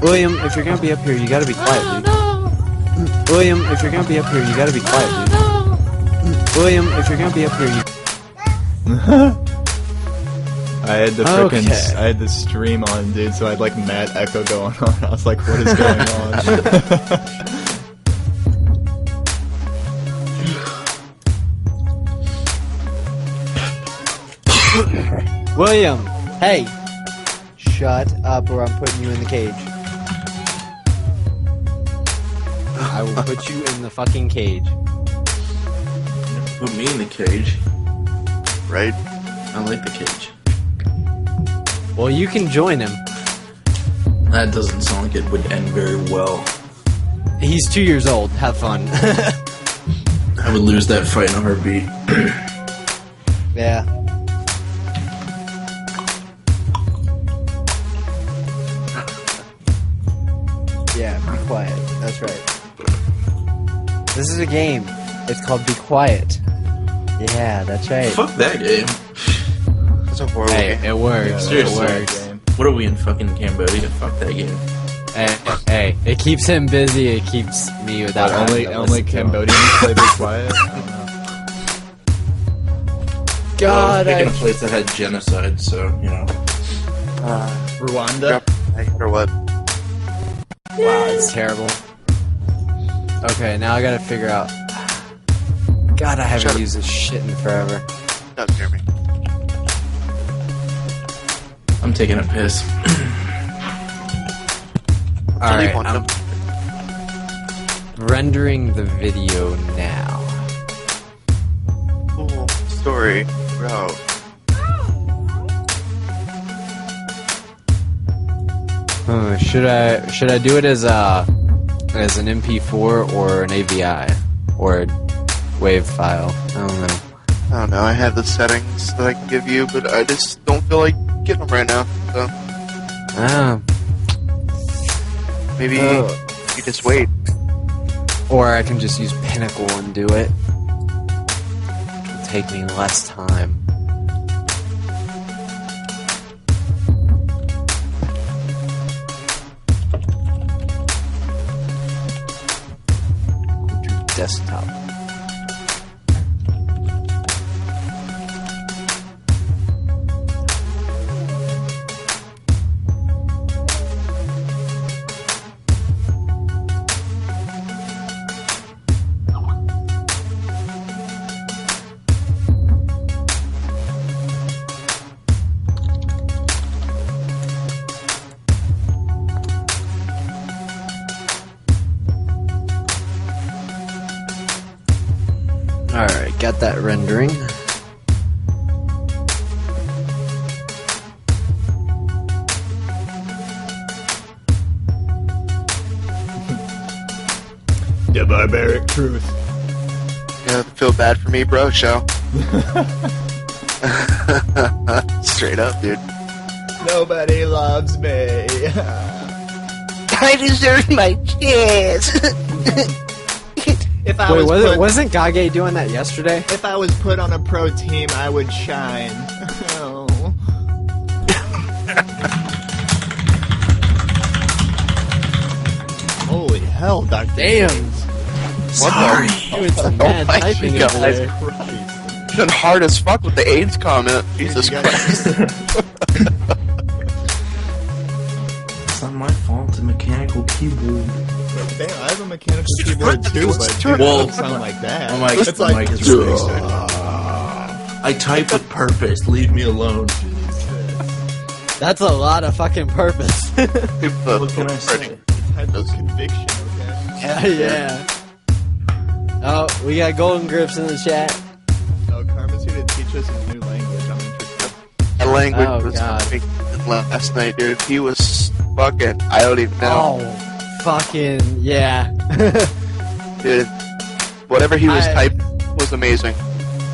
William, if you're gonna be up here, you gotta be quiet, dude. William, if you're gonna be up here, you gotta be quiet, dude. William, if you're gonna be up here, you... I had the frickin' I had the stream on, dude, so I had like mad echo going on. I was like, what is going on? William, hey! Shut up or I'm putting you in the cage. I will put you in the fucking cage. Put me in the cage. Right? I like the cage. Well, you can join him. That doesn't sound like it would end very well. He's 2 years old. Have fun. I would lose that fight in a heartbeat. Yeah. Yeah, be quiet. That's right. This is a game. It's called Be Quiet. Yeah, that's right. Fuck that game. That's a horrible game. It works. Yeah, Seriously. It works. What are we in fucking Cambodia? Fuck that game. Hey, it keeps him busy. It keeps me without. Only Cambodians play Be Quiet. I don't know. God, I was picking a place that had genocide, so you know. Rwanda. Or what? Wow, it's terrible. Okay, now I gotta figure out. God, I haven't used this shit in forever. Don't hear me. I'm taking a piss. Alright, I'm rendering the video now. Cool story, bro. Should I do it as an MP4 or an AVI or a WAV file? I don't know. I don't know. I have the settings that I can give you, but I just don't feel like getting them right now. So maybe you just wait. Or I can just use Pinnacle and do it. It'll take me less time. Go to desktop. Alright, got that rendering. The barbaric truth. Yeah, feel bad for me, bro. Show. Straight up, dude. Nobody loves me. I deserve my chance. If I Wait, was wasn't Gage doing that yesterday? If I was put on a pro team, I would shine. Oh. Holy hell, Dr. Damn. Sorry. Doing some mad my typing God. over there. Christ. Been hard as fuck with the AIDS comment. Jesus Christ. It's not my fault. It's a mechanical keyboard. Damn, I have a mechanical keyboard too, but it doesn't sound like that. Oh my, It's like, mic is really I type with purpose. Leave me alone. That's a lot of fucking purpose. What can I say? type of conviction, okay? Yeah. Oh, we got Golden Grips in the chat. Oh, Karma's here to teach us a new language. I'm interested. That language Oh, was God. fucking last night, dude. He was fucking. I don't even know. Oh, fucking yeah. Dude, whatever he was I- typing was amazing.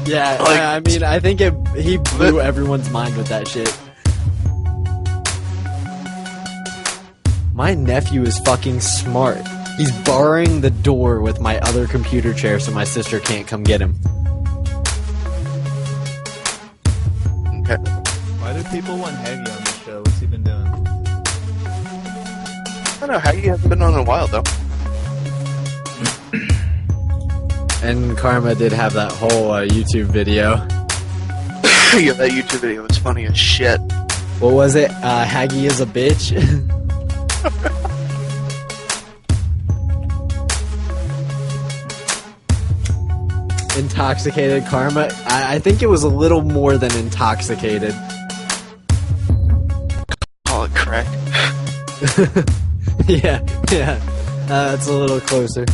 Yeah, Like- I mean, I think he blew everyone's mind with that shit. My nephew is fucking smart. He's barring the door with my other computer chair so my sister can't come get him. Okay. Why do people want Haggy on the show? What's he been doing? I don't know how you haven't been on in a while though. And Karma did have that whole YouTube video. Yeah, that YouTube video was funny as shit. What was it? Haggy is a bitch. Intoxicated Karma. I think it was a little more than intoxicated. Call it crack. Yeah. It's a little closer.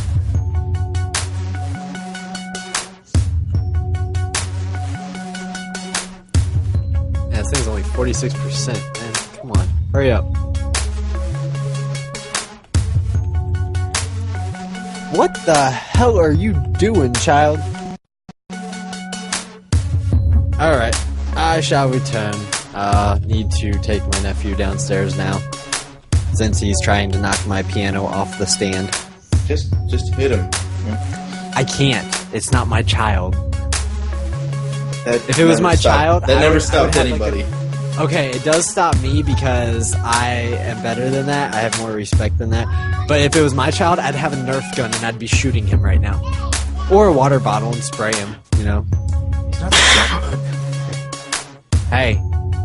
Yeah, this thing's only 46%. Man, come on. Hurry up. What the hell are you doing, child? Alright, I shall return. Need to take my nephew downstairs now, since he's trying to knock my piano off the stand. Just hit him. I can't. It's not my child. That If it was my child, that I never would stopped have, like, anybody. Okay, it does stop me because I am better than that. I have more respect than that. But if it was my child, I'd have a Nerf gun and I'd be shooting him right now. Or a water bottle and spray him, you know? He's not that good. Hey,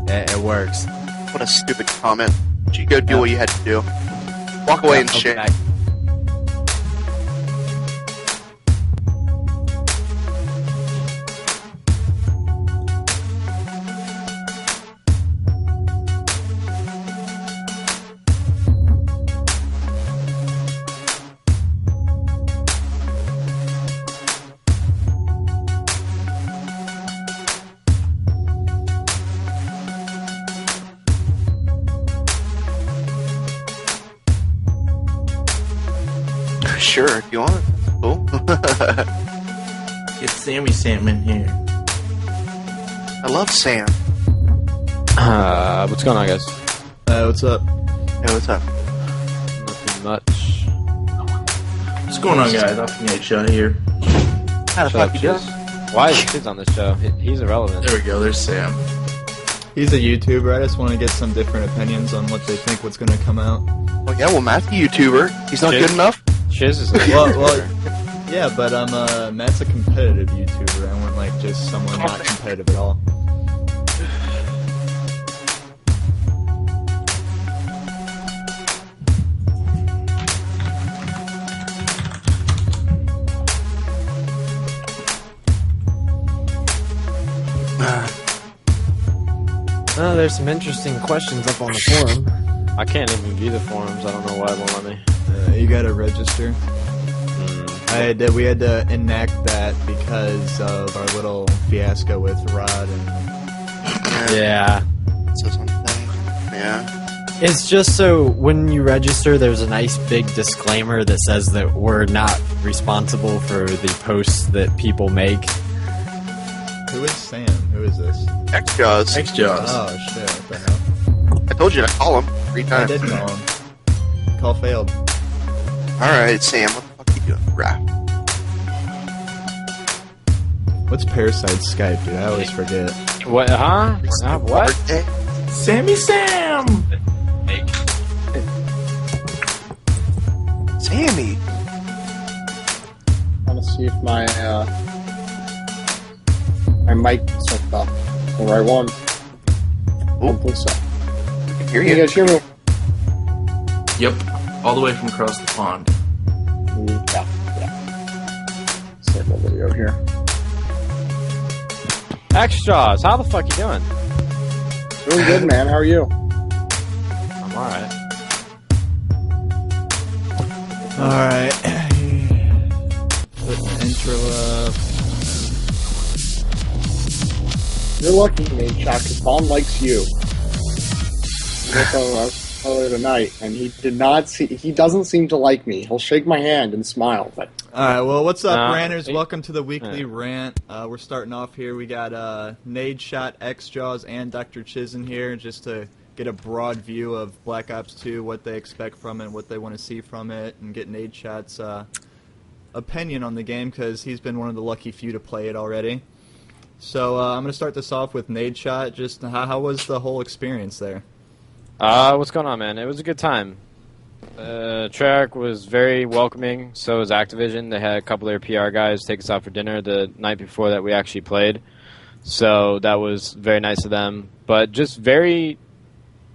it works. What a stupid comment. You go do what you had to do. Walk away and I'll be shit. back. Sure, if you want. Cool. Get Sammy Sam in here. I love Sam. What's going on, guys? What's up? Hey, what's up? Nothing much. What's going on, guys? NaDeShoT here. How the Shut fuck up, you doing? Chiz. Why is Chiz on this show? He's irrelevant. There we go. There's Sam. He's a YouTuber. I just want to get some different opinions on what they think what's going to come out. Well, yeah, well, Matt's a YouTuber. He's not Chiz. good enough? Chiz is a Well, yeah, but Matt's a competitive YouTuber. I want like just someone not competitive at all. Oh, there's some interesting questions up on the forum. I can't even view the forums. I don't know why it won't let me. You gotta register. We had to enact that because of our little fiasco with Rod and. Yeah. So something. Yeah. It's just so when you register, there's a nice big disclaimer that says that we're not responsible for the posts that people make. Who is Sam? Who is this? X-Jaws. X-Jaws. Oh shit! What the hell? I told you to call him 3 I times. did call him. Call failed. Alright, Sam, what the fuck you doing? Rap. What's Parasite's Skype, dude? I always forget. What? Huh? What? Birthday? Sammy Sam! Sammy! I want to see if my mic is hooked up. The right one. I don't think so. I can hear Can you you. guys hear me? Yep. All the way from across the pond. Yeah. Save my video here. X-Jaws, how the fuck you doing? Doing good, man. How are you? I'm alright. Alright. Put the intro up. You're lucky, NaDeShoT, because Vaughn likes you. We were talking about earlier tonight, and he doesn't seem to like me. He'll shake my hand and smile, but Alright, well, what's up, Nah. ranters? Welcome to the Weekly Rant. We're starting off here. We got NaDeShoT, X-Jaws, and DrChiz in here just to get a broad view of Black Ops 2, what they expect from it, what they want to see from it, and get NaDeShot's opinion on the game, because he's been one of the lucky few to play it already. So I'm going to start this off with NaDeShoT. Just how was the whole experience there? What's going on, man? It was a good time. Treyarch was very welcoming. So was Activision. They had a couple of their PR guys take us out for dinner the night before that we actually played. So that was very nice of them. But just very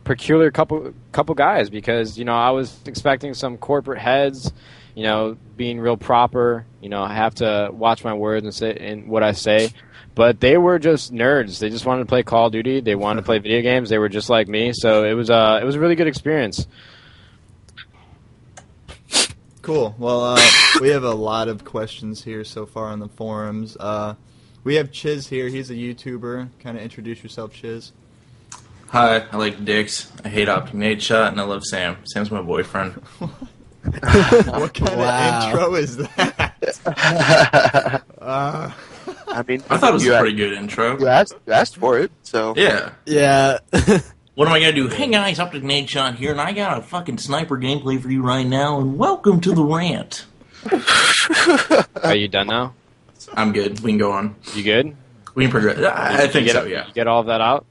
peculiar couple guys because, I was expecting some corporate heads, being real proper. I have to watch my words and say what I say. But they were just nerds. They just wanted to play Call of Duty. They wanted to play video games. They were just like me. So it was a really good experience. Cool. Well, we have a lot of questions here so far on the forums. We have Chiz here. He's a YouTuber. Kind of introduce yourself, Chiz. Hi, I like dicks. I hate OpTic NaDeShoT, and I love Sam. Sam's my boyfriend. What kind of intro is that? I mean, I thought it was a pretty good intro. You asked for it, so Yeah. Yeah. What am I gonna do? Hey guys, OpTic NaDeShoT here, and I got a fucking sniper gameplay for you right now, and welcome to TheWRant. Are you done now? I'm good. We can go on. You good? We can progress. I think so, You yeah. get all of that out?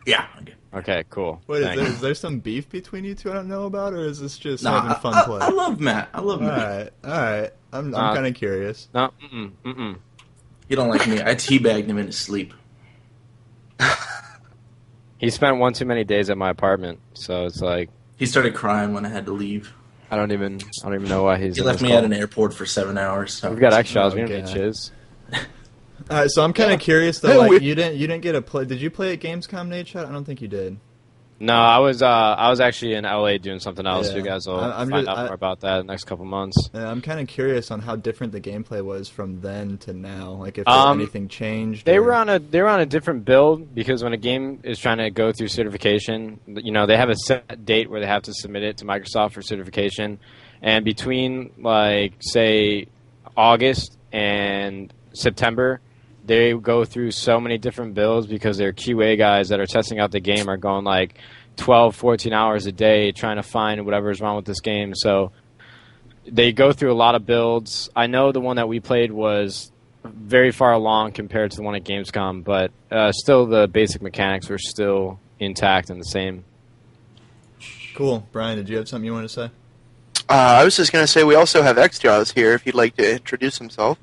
Yeah. Okay. Okay, cool. Wait, Thanks. is there some beef between you two I don't know about, or is this just Nah, having fun play? I love Matt. I love Matt. All right. I'm kind of curious. No, mm-mm. You don't like me. I teabagged him into sleep. He spent one too many days at my apartment, so it's like He started crying when I had to leave. I don't even know why he's. He in left this me call. at an airport for 7 hours. So. We've got extras. We don't Okay. need Chiz. All right, so I'm kind of curious though. Like, you didn't get a play. Did you play at Gamescom, NaDeShoT? I don't think you did. No, I was actually in LA doing something else. Yeah. You guys will I'm find just- out more about that in the next couple months. I'm kind of curious on how different the gameplay was from then to now. Like, if anything changed. They or- were on a different build because when a game is trying to go through certification, they have a set date where they have to submit it to Microsoft for certification, and between say August and September, they go through so many different builds because their QA guys that are testing out the game are going 12, 14 hours a day trying to find whatever's wrong with this game. So they go through a lot of builds. I know the one that we played was very far along compared to the one at Gamescom, but still the basic mechanics were still intact and the same. Cool. Brian, did you have something you want to say? I was just gonna say we also have Xjaws here. If he'd like to introduce himself.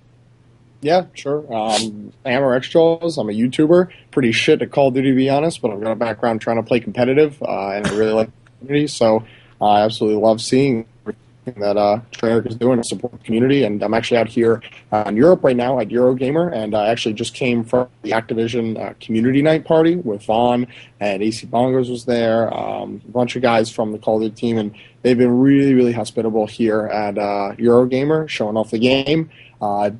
Yeah, sure. I'm Xjaws. I'm a YouTuber. Pretty shit at Call of Duty, to be honest, but I've got a background trying to play competitive, and I really like the community, so I absolutely love seeing everything that Treyarch is doing to support the community, and I'm actually out here in Europe right now at Eurogamer, and I actually just came from the Activision community night party with Vaughn, and AC Bongos was there, a bunch of guys from the Call of Duty team, and they've been really, really hospitable here at Eurogamer, showing off the game.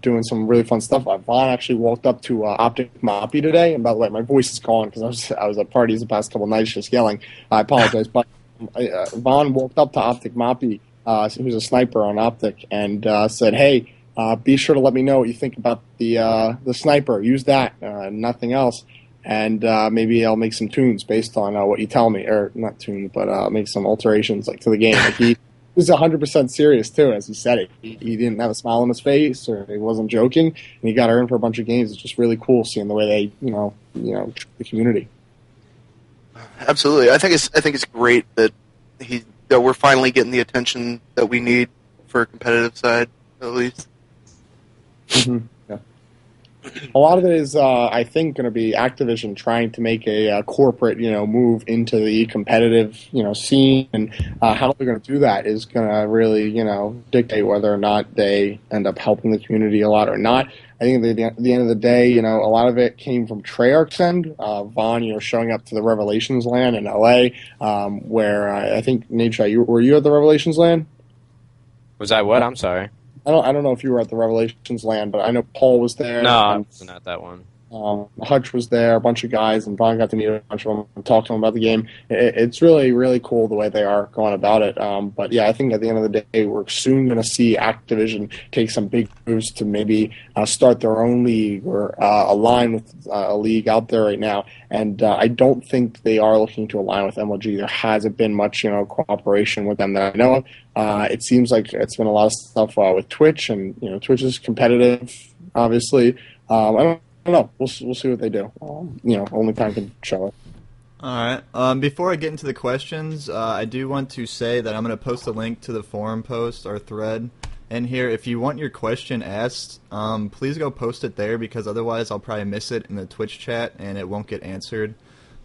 Doing some really fun stuff. Vaughn actually walked up to OpTic Moppy today, and by the way, my voice is gone because I was at parties the past couple of nights just yelling. I apologize, but Vaughn walked up to OpTic Moppy, who's a sniper on OpTic, and said, "Hey, be sure to let me know what you think about the sniper. Use that, nothing else, and maybe I'll make some tunes based on what you tell me, or not tunes, but make some alterations to the game." He was 100% serious too, as he said it. He didn't have a smile on his face, or he wasn't joking, and he got her in for a bunch of games. It's just really cool seeing the way they, treat the community. Absolutely, I think it's great that we're finally getting the attention that we need for a competitive side, at least. Mm-hmm. Yeah. A lot of it is, I think, going to be Activision trying to make a corporate, move into the competitive, scene, and how they're going to do that is going to really, dictate whether or not they end up helping the community a lot or not. I think at the end of the day, a lot of it came from Treyarch's end. Vaughn, showing up to the Revelations Land in LA, where I think NaDeShoT, were you at the Revelations Land? Was I what? I'm sorry. I don't know if you were at the Revelations Land, but I know Paul was there. No, I wasn't at that one. Hutch was there, a bunch of guys, and Vaughn got to meet a bunch of them and talk to them about the game. It's really, really cool the way they are going about it. But yeah, I think at the end of the day, we're soon going to see Activision take some big moves to maybe start their own league or align with a league out there right now. And I don't think they are looking to align with MLG. There hasn't been much, cooperation with them that I know of. It seems like it's been a lot of stuff with Twitch, and Twitch is competitive, obviously. I don't know. We'll see what they do. Only time can show it. All right. Before I get into the questions, I do want to say that I'm going to post a link to the forum post, our thread, in here. If you want your question asked, please go post it there, because otherwise I'll probably miss it in the Twitch chat and it won't get answered.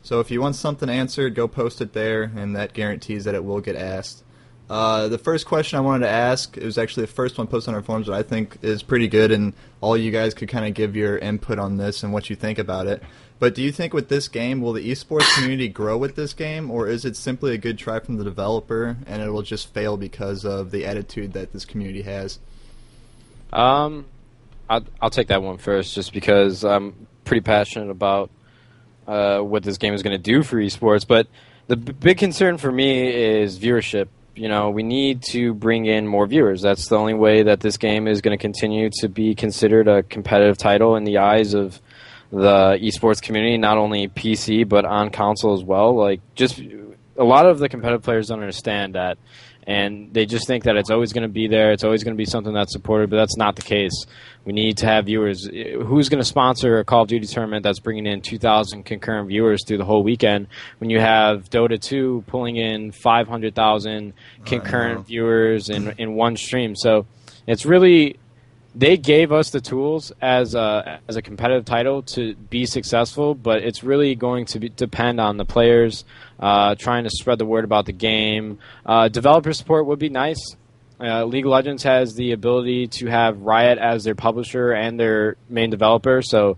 So if you want something answered, go post it there, and that guarantees that it will get asked. The first question I wanted to ask, it was actually the first one posted on our forums that I think is pretty good, and all you guys could kind of give your input on this and what you think about it. But do you think with this game, will the esports community grow with this game, or is it simply a good try from the developer and it will just fail because of the attitude that this community has? I'll take that one first, just because I'm pretty passionate about what this game is going to do for esports. But the big concern for me is viewership. You know, we need to bring in more viewers. That's the only way that this game is going to continue to be considered a competitive title in the eyes of the esports community, not only PC but on console as well. Like, just a lot of the competitive players don't understand that, and they just think that it's always going to be there, it's always going to be something that's supported, but that's not the case. We need to have viewers. Who's going to sponsor a Call of Duty tournament that's bringing in 2,000 concurrent viewers through the whole weekend when you have Dota 2 pulling in 500,000 concurrent viewers in one stream? So it's really, they gave us the tools as a competitive title to be successful, but it's really going to depend on the players trying to spread the word about the game. Developer support would be nice. League of Legends has the ability to have Riot as their publisher and their main developer, so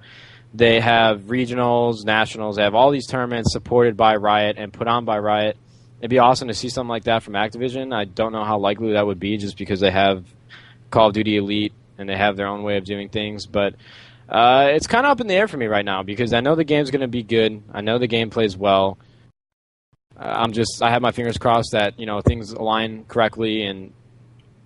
they have regionals, nationals, they have all these tournaments supported by Riot and put on by Riot. It'd be awesome to see something like that from Activision. I don't know how likely that would be, just because they have Call of Duty Elite and they have their own way of doing things, but it's kind of up in the air for me right now, because I know the game's going to be good. I know the game plays well. I have my fingers crossed that, things align correctly and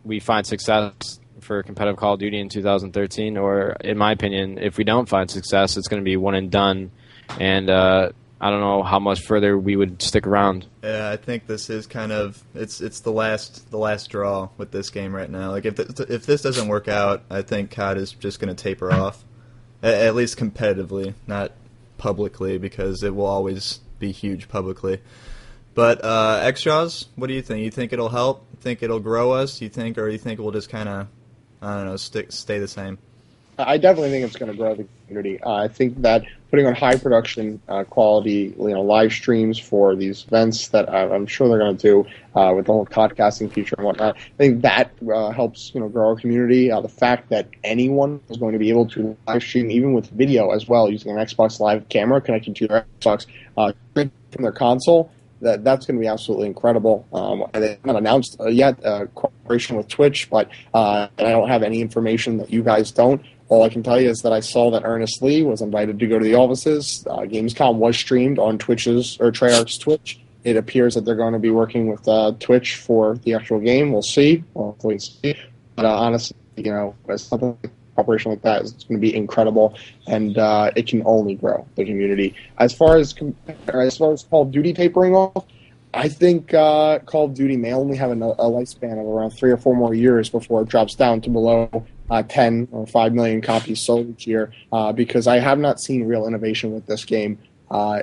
we find success for competitive Call of Duty in 2013, or in my opinion, if we don't find success, it's going to be one and done, and I don't know how much further we would stick around. Yeah, I think this is kind of it's the last draw with this game right now. Like, if this doesn't work out, I think COD is just going to taper off, at least competitively, not publicly, because it will always be huge publicly. But XJaws, what do you think? You think it'll help? Think it'll grow us? You think we'll just kind of, I don't know, stay the same? I definitely think it's going to grow the community. I think that putting on high production quality, live streams for these events that I'm sure they're going to do with the whole podcasting feature and whatnot, I think that helps grow our community. The fact that anyone is going to be able to live stream, even with video as well, using an Xbox Live camera connected to their Xbox from their console. That's going to be absolutely incredible. They haven't announced yet a cooperation with Twitch, but I don't have any information that you guys don't. All I can tell you is that I saw that Ernest Lee was invited to go to the offices. Gamescom was streamed on Treyarch's Twitch. It appears that they're going to be working with Twitch for the actual game. We'll see. We'll wait and see. But honestly, something like operation like that is going to be incredible, and it can only grow the community. As far as Call of Duty tapering off, I think Call of Duty may only have a lifespan of around 3 or 4 more years before it drops down to below 10 or 5 million copies sold each year, because I have not seen real innovation with this game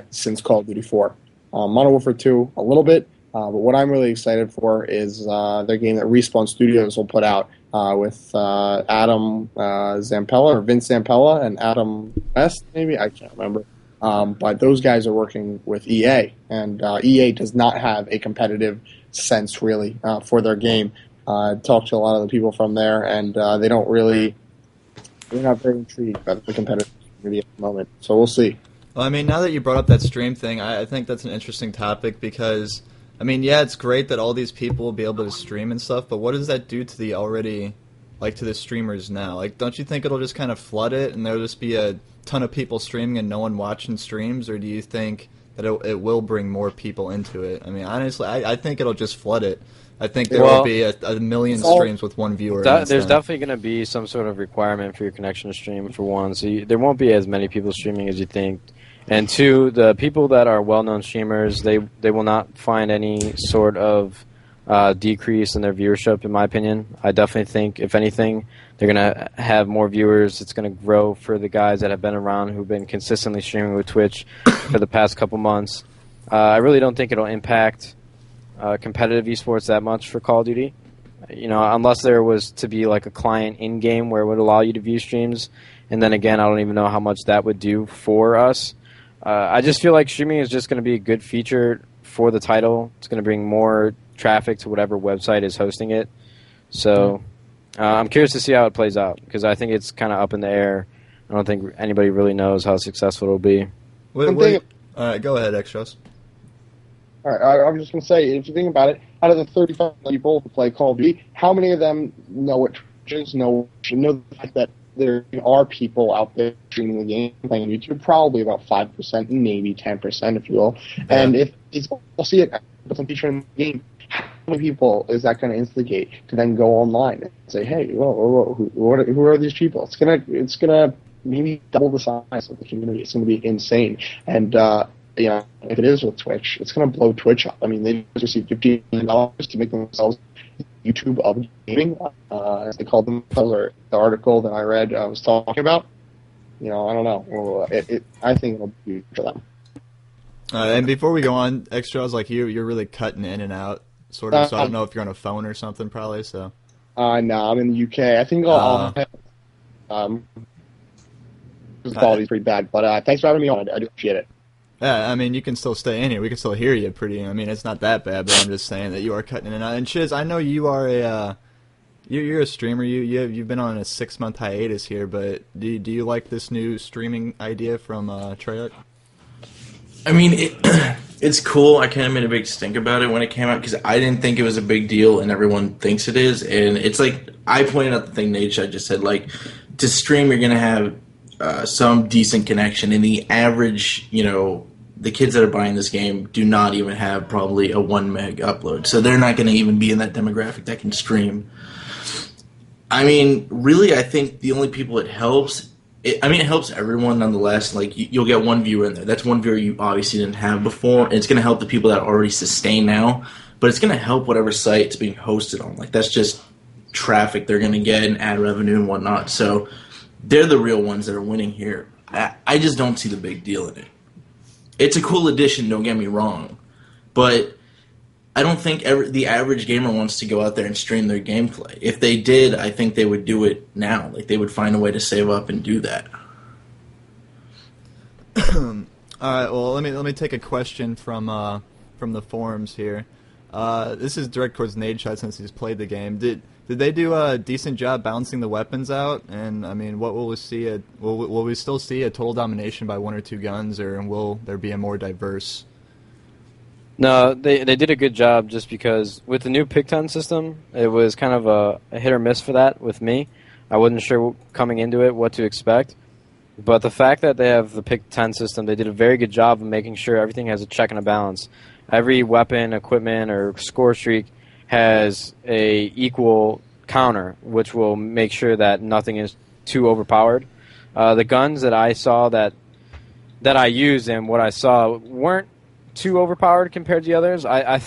since Call of Duty 4. Modern Warfare 2, a little bit, but what I'm really excited for is the game that Respawn Studios will put out with Adam Zampella, or Vince Zampella, and Adam West, maybe? I can't remember. But those guys are working with EA, and EA does not have a competitive sense, really, for their game. I talked to a lot of the people from there, and they're not very intrigued by the competitive community at the moment. So we'll see. Well, I mean, now that you brought up that stream thing, I think that's an interesting topic, because I mean, yeah, it's great that all these people will be able to stream and stuff, but what does that do to to the streamers now? Like, don't you think it'll just kind of flood it, and there'll just be a ton of people streaming and no one watching streams, or do you think that it will bring more people into it? I mean, honestly, I think it'll just flood it. I think there will be a million streams with one viewer. There's definitely going to be some sort of requirement for your connection to stream, for one, so there won't be as many people streaming as you think. And 2, the people that are well-known streamers, they will not find any sort of decrease in their viewership, in my opinion. I definitely think, if anything, they're going to have more viewers. It's going to grow for the guys that have been around, who've been consistently streaming with Twitch for the past couple months. I really don't think it'll impact competitive esports that much for Call of Duty. Unless there was to be like a client in-game where it would allow you to view streams. And then again, I don't even know how much that would do for us. I just feel like streaming is just going to be a good feature for the title. It's going to bring more traffic to whatever website is hosting it. So I'm curious to see how it plays out, because I think it's kind of up in the air. I don't think anybody really knows how successful it'll be. Wait. All right, go ahead, Extras. All right, I was just going to say, if you think about it, out of the 35 people who play Call of Duty, how many of them know what Twitch is, know the fact that there are people out there streaming the game, playing YouTube? Probably about 5%, maybe 10%, if you will. Yeah. And if these people see it as a feature in the game, how many people is that going to instigate to then go online and say, hey, who are these people? It's gonna maybe double the size of the community. It's going to be insane. And if it is with Twitch, it's going to blow Twitch up. I mean, they just received $15 million to make themselves YouTube of gaming, as they called them, or the article that I read was talking about. I don't know. Well, I think it'll be for them. And before we go on, Extras, like you're really cutting in and out, sort of. So I don't know if you're on a phone or something, probably. So. No, I'm in the UK. I think the quality's pretty bad, but thanks for having me on. I do appreciate it. Yeah, I mean, you can still stay in here. We can still hear you pretty. I mean, it's not that bad, but I'm just saying that you are cutting in and out. And Chiz, I know you are you're a streamer. You've been on a 6-month hiatus here, but do you like this new streaming idea from Treyarch? I mean, it's cool. I kind of made a big stink about it when it came out because I didn't think it was a big deal, and everyone thinks it is. And it's like I pointed out the thing NaDeShoT just said, like, to stream you're gonna have some decent connection, and the average, the kids that are buying this game do not even have probably a 1 meg upload. So they're not going to even be in that demographic that can stream. I mean, really, I think the only people it helps, it helps everyone nonetheless. Like, you'll get one viewer in there. That's one viewer you obviously didn't have before. And it's going to help the people that already sustain now. But it's going to help whatever site it's being hosted on. Like, that's just traffic they're going to get and ad revenue and whatnot. So they're the real ones that are winning here. I just don't see the big deal in it. It's a cool addition, don't get me wrong, but I don't think the average gamer wants to go out there and stream their gameplay. If they did, I think they would do it now. Like, they would find a way to save up and do that. All right. Well, let me take a question from the forums here. This is direct towards NaDeShoT since he's played the game. Did they do a decent job balancing the weapons out? And I mean, what will we see? Will we still see a total domination by 1 or 2 guns, or will there be a more diverse? No, they did a good job, just because with the new pick-10 system, it was kind of a hit or miss for that with me. I wasn't sure coming into it what to expect. But the fact that they have the pick-10 system, they did a very good job of making sure everything has a check and a balance. Every weapon, equipment, or score streak has a equal counter, which will make sure that nothing is too overpowered. The guns that I saw that I used and what I saw weren't too overpowered compared to the others. I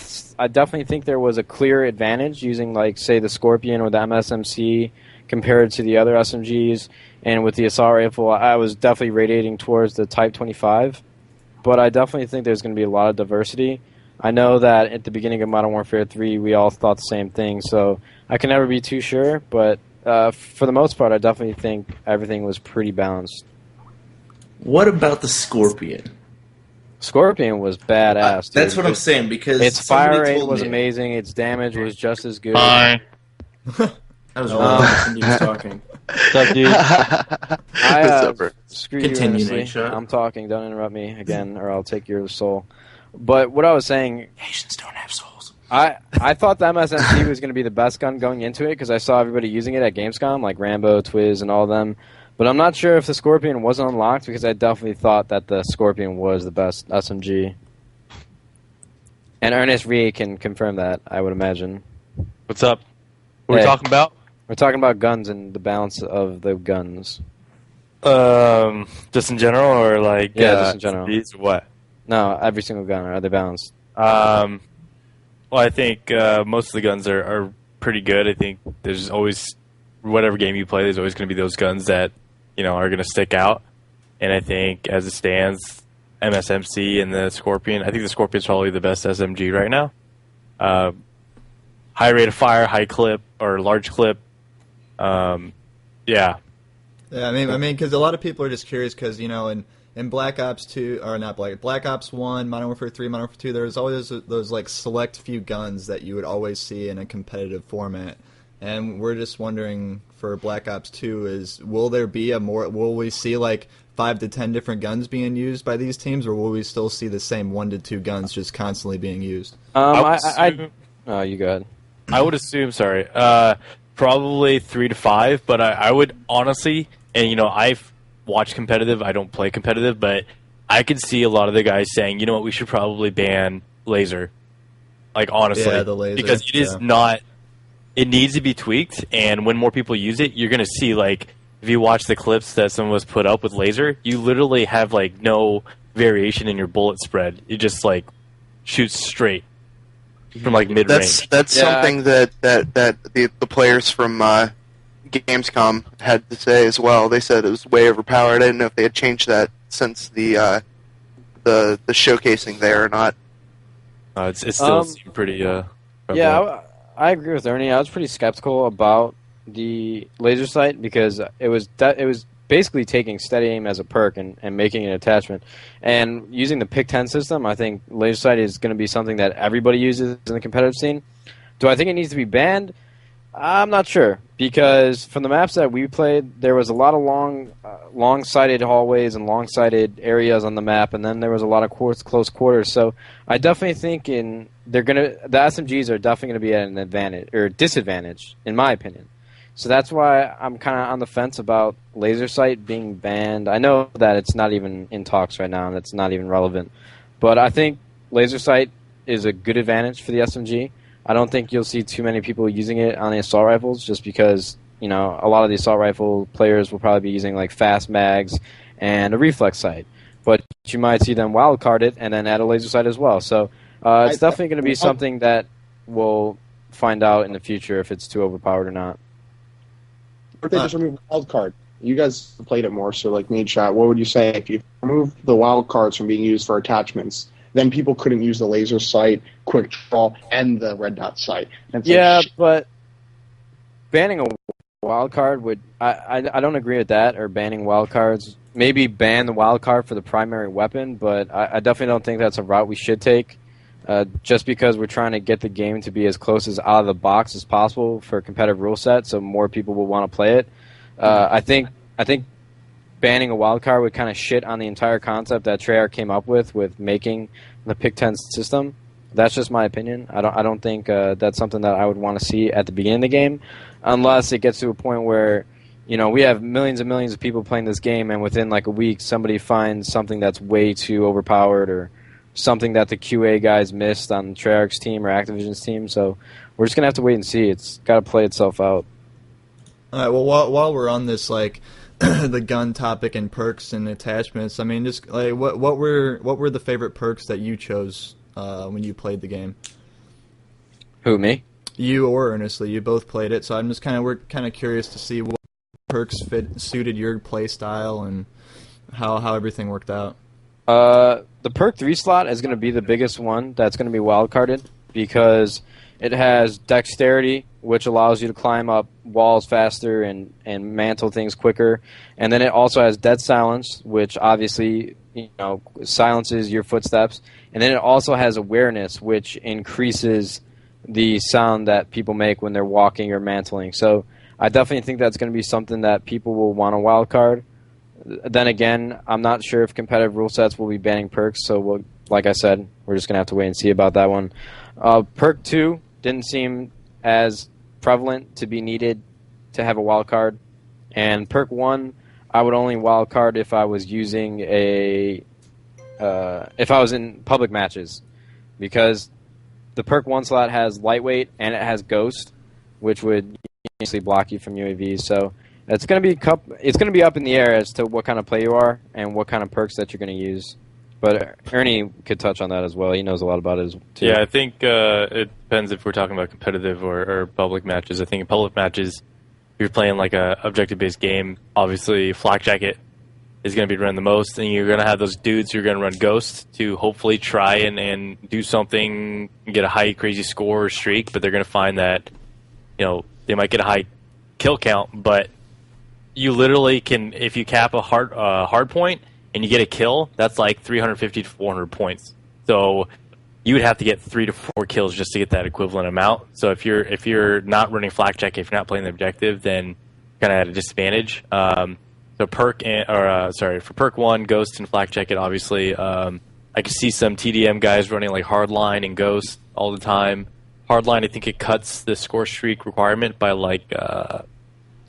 definitely think there was a clear advantage using, like, say, the Scorpion or the MSMC compared to the other SMGs. And with the assault rifle, I was definitely radiating towards the Type 25. But I definitely think there's going to be a lot of diversity. I know that at the beginning of Modern Warfare 3, we all thought the same thing, so I can never be too sure. But for the most part, I definitely think everything was pretty balanced. What about the Scorpion? Scorpion was badass, dude. That's what I'm saying, because its fire rate was amazing. Its damage was just as good. Hi. That was when he was talking. What's up, dude? Screw Continue, you, Ernest. NaDeShoT. I'm talking. Don't interrupt me again, or I'll take your soul. But what I was saying, Asians don't have souls. I thought the MSMC was going to be the best gun going into it because I saw everybody using it at Gamescom, like Rambo, Twiz, and all of them. But I'm not sure if the Scorpion was unlocked because I definitely thought that the Scorpion was the best SMG. And Ernest Ree can confirm that, I would imagine. What's up? What are we talking about? We're talking about guns and the balance of the guns. Just in general, or like just in general. These or what? No, every single gun. Are they balanced? Well, I think most of the guns are pretty good. I think there's always, whatever game you play, there's always going to be those guns that are going to stick out. And I think as it stands, MSMC and the Scorpion. I think the Scorpion's probably the best SMG right now. High rate of fire, high clip, or large clip. Yeah. Yeah, I mean, because a lot of people are just curious because, you know, in Black Ops 2, or not Black Ops 1, Modern Warfare 3, Modern Warfare 2, there was always those, like, select few guns that you would always see in a competitive format. And we're just wondering for Black Ops 2 will we see, like, 5 to 10 different guns being used by these teams, or will we still see the same 1 to 2 guns just constantly being used? Oh, you go ahead. I would assume, probably 3 to 5, but I would honestly, and you know, I've watched competitive, I don't play competitive, but I could see a lot of the guys saying, you know what, we should probably ban laser. Like, honestly. Yeah, the laser. Because it is not, it needs to be tweaked, and when more people use it, you're going to see, like, if you watch the clips that someone was put up with laser, you literally have, like, no variation in your bullet spread. It just, like, shoots straight from, like, mid-range. That's something that the players from Gamescom had to say as well. They said it was way overpowered. I didn't know if they had changed that since the showcasing there or not. It still seemed pretty... Yeah, I agree with Ernie. I was pretty skeptical about the laser sight because it was basically taking steady aim as a perk and making an attachment. And using the Pick 10 system, I think laser sight is going to be something that everybody uses in the competitive scene. Do I think it needs to be banned? I'm not sure, because from the maps that we played, there was a lot of long-sighted hallways and long-sighted areas on the map, and then there was a lot of close quarters. So I definitely think the SMGs are definitely going to be at an advantage or disadvantage, in my opinion. So that's why I'm kind of on the fence about laser sight being banned. I know that it's not even in talks right now, and it's not even relevant, but I think laser sight is a good advantage for the SMG. I don't think you'll see too many people using it on the assault rifles just because, you know, a lot of the assault rifle players will probably be using like fast mags and a reflex sight. But you might see them wildcard it and then add a laser sight as well. So it's definitely going to be something that we'll find out in the future if it's too overpowered or not. Or if they just remove the wild card. You guys played it more, so like NaDeShoT, what would you say if you remove the wild cards from being used for attachments? Then people couldn't use the laser sight, quick draw, and the red dot sight. Yeah, but banning a wild card would... I don't agree with that, or banning wild cards. Maybe ban the wild card for the primary weapon, but I definitely don't think that's a route we should take. Just because we're trying to get the game to be as close as out of the box as possible for a competitive rule set, so more people will want to play it. I think banning a wild card would kind of shit on the entire concept that Treyarch came up with making the Pick 10 system. That's just my opinion. I don't think that's something that I would want to see at the beginning of the game, unless it gets to a point where, you know, we have millions and millions of people playing this game, and within like a week, somebody finds something that's way too overpowered or something that the QA guys missed on Treyarch's team or Activision's team. So we're just gonna have to wait and see. It's got to play itself out. All right. Well, while we're on this, like, the gun topic and perks and attachments, I mean, just like what were the favorite perks that you chose when you played the game? Who, me? You or Ernestly, you both played it, so we're kind of curious to see what perks suited your play style and how everything worked out. The perk 3 slot is going to be the biggest one that's going to be wildcarded because it has dexterity, which allows you to climb up walls faster and mantle things quicker. And then it also has dead silence, which obviously, you know, silences your footsteps. And then it also has awareness, which increases the sound that people make when they're walking or mantling. So I definitely think that's going to be something that people will want to wildcard. Then again, I'm not sure if competitive rule sets will be banning perks, so like I said, we're just going to have to wait and see about that one. Perk 2 didn't seem as prevalent to be needed to have a wild card. And Perk 1, I would only wild card if I was using if I was in public matches. Because the Perk 1 slot has lightweight and it has ghost, which would basically block you from UAVs, so... It's going to be up in the air as to what kind of play you are and what kind of perks that you're going to use. But Ernie could touch on that as well. He knows a lot about it too. Yeah, I think it depends if we're talking about competitive or public matches. I think in public matches, if you're playing like a objective-based game, obviously flak jacket is going to be running the most, and you're going to have those dudes who are going to run Ghost to hopefully try and do something, get a high crazy score or streak, but they're going to find that, they might get a high kill count, but you literally can, if you cap a hard point and you get a kill, that's like 350 to 400 points. So you would have to get 3 to 4 kills just to get that equivalent amount. So if you're not running flak check, if you're not playing the objective, then kind of at a disadvantage. So for perk 1, Ghost and flak check it, obviously. I can see some TDM guys running like Hardline and Ghost all the time. Hardline, I think it cuts the score streak requirement by like 25%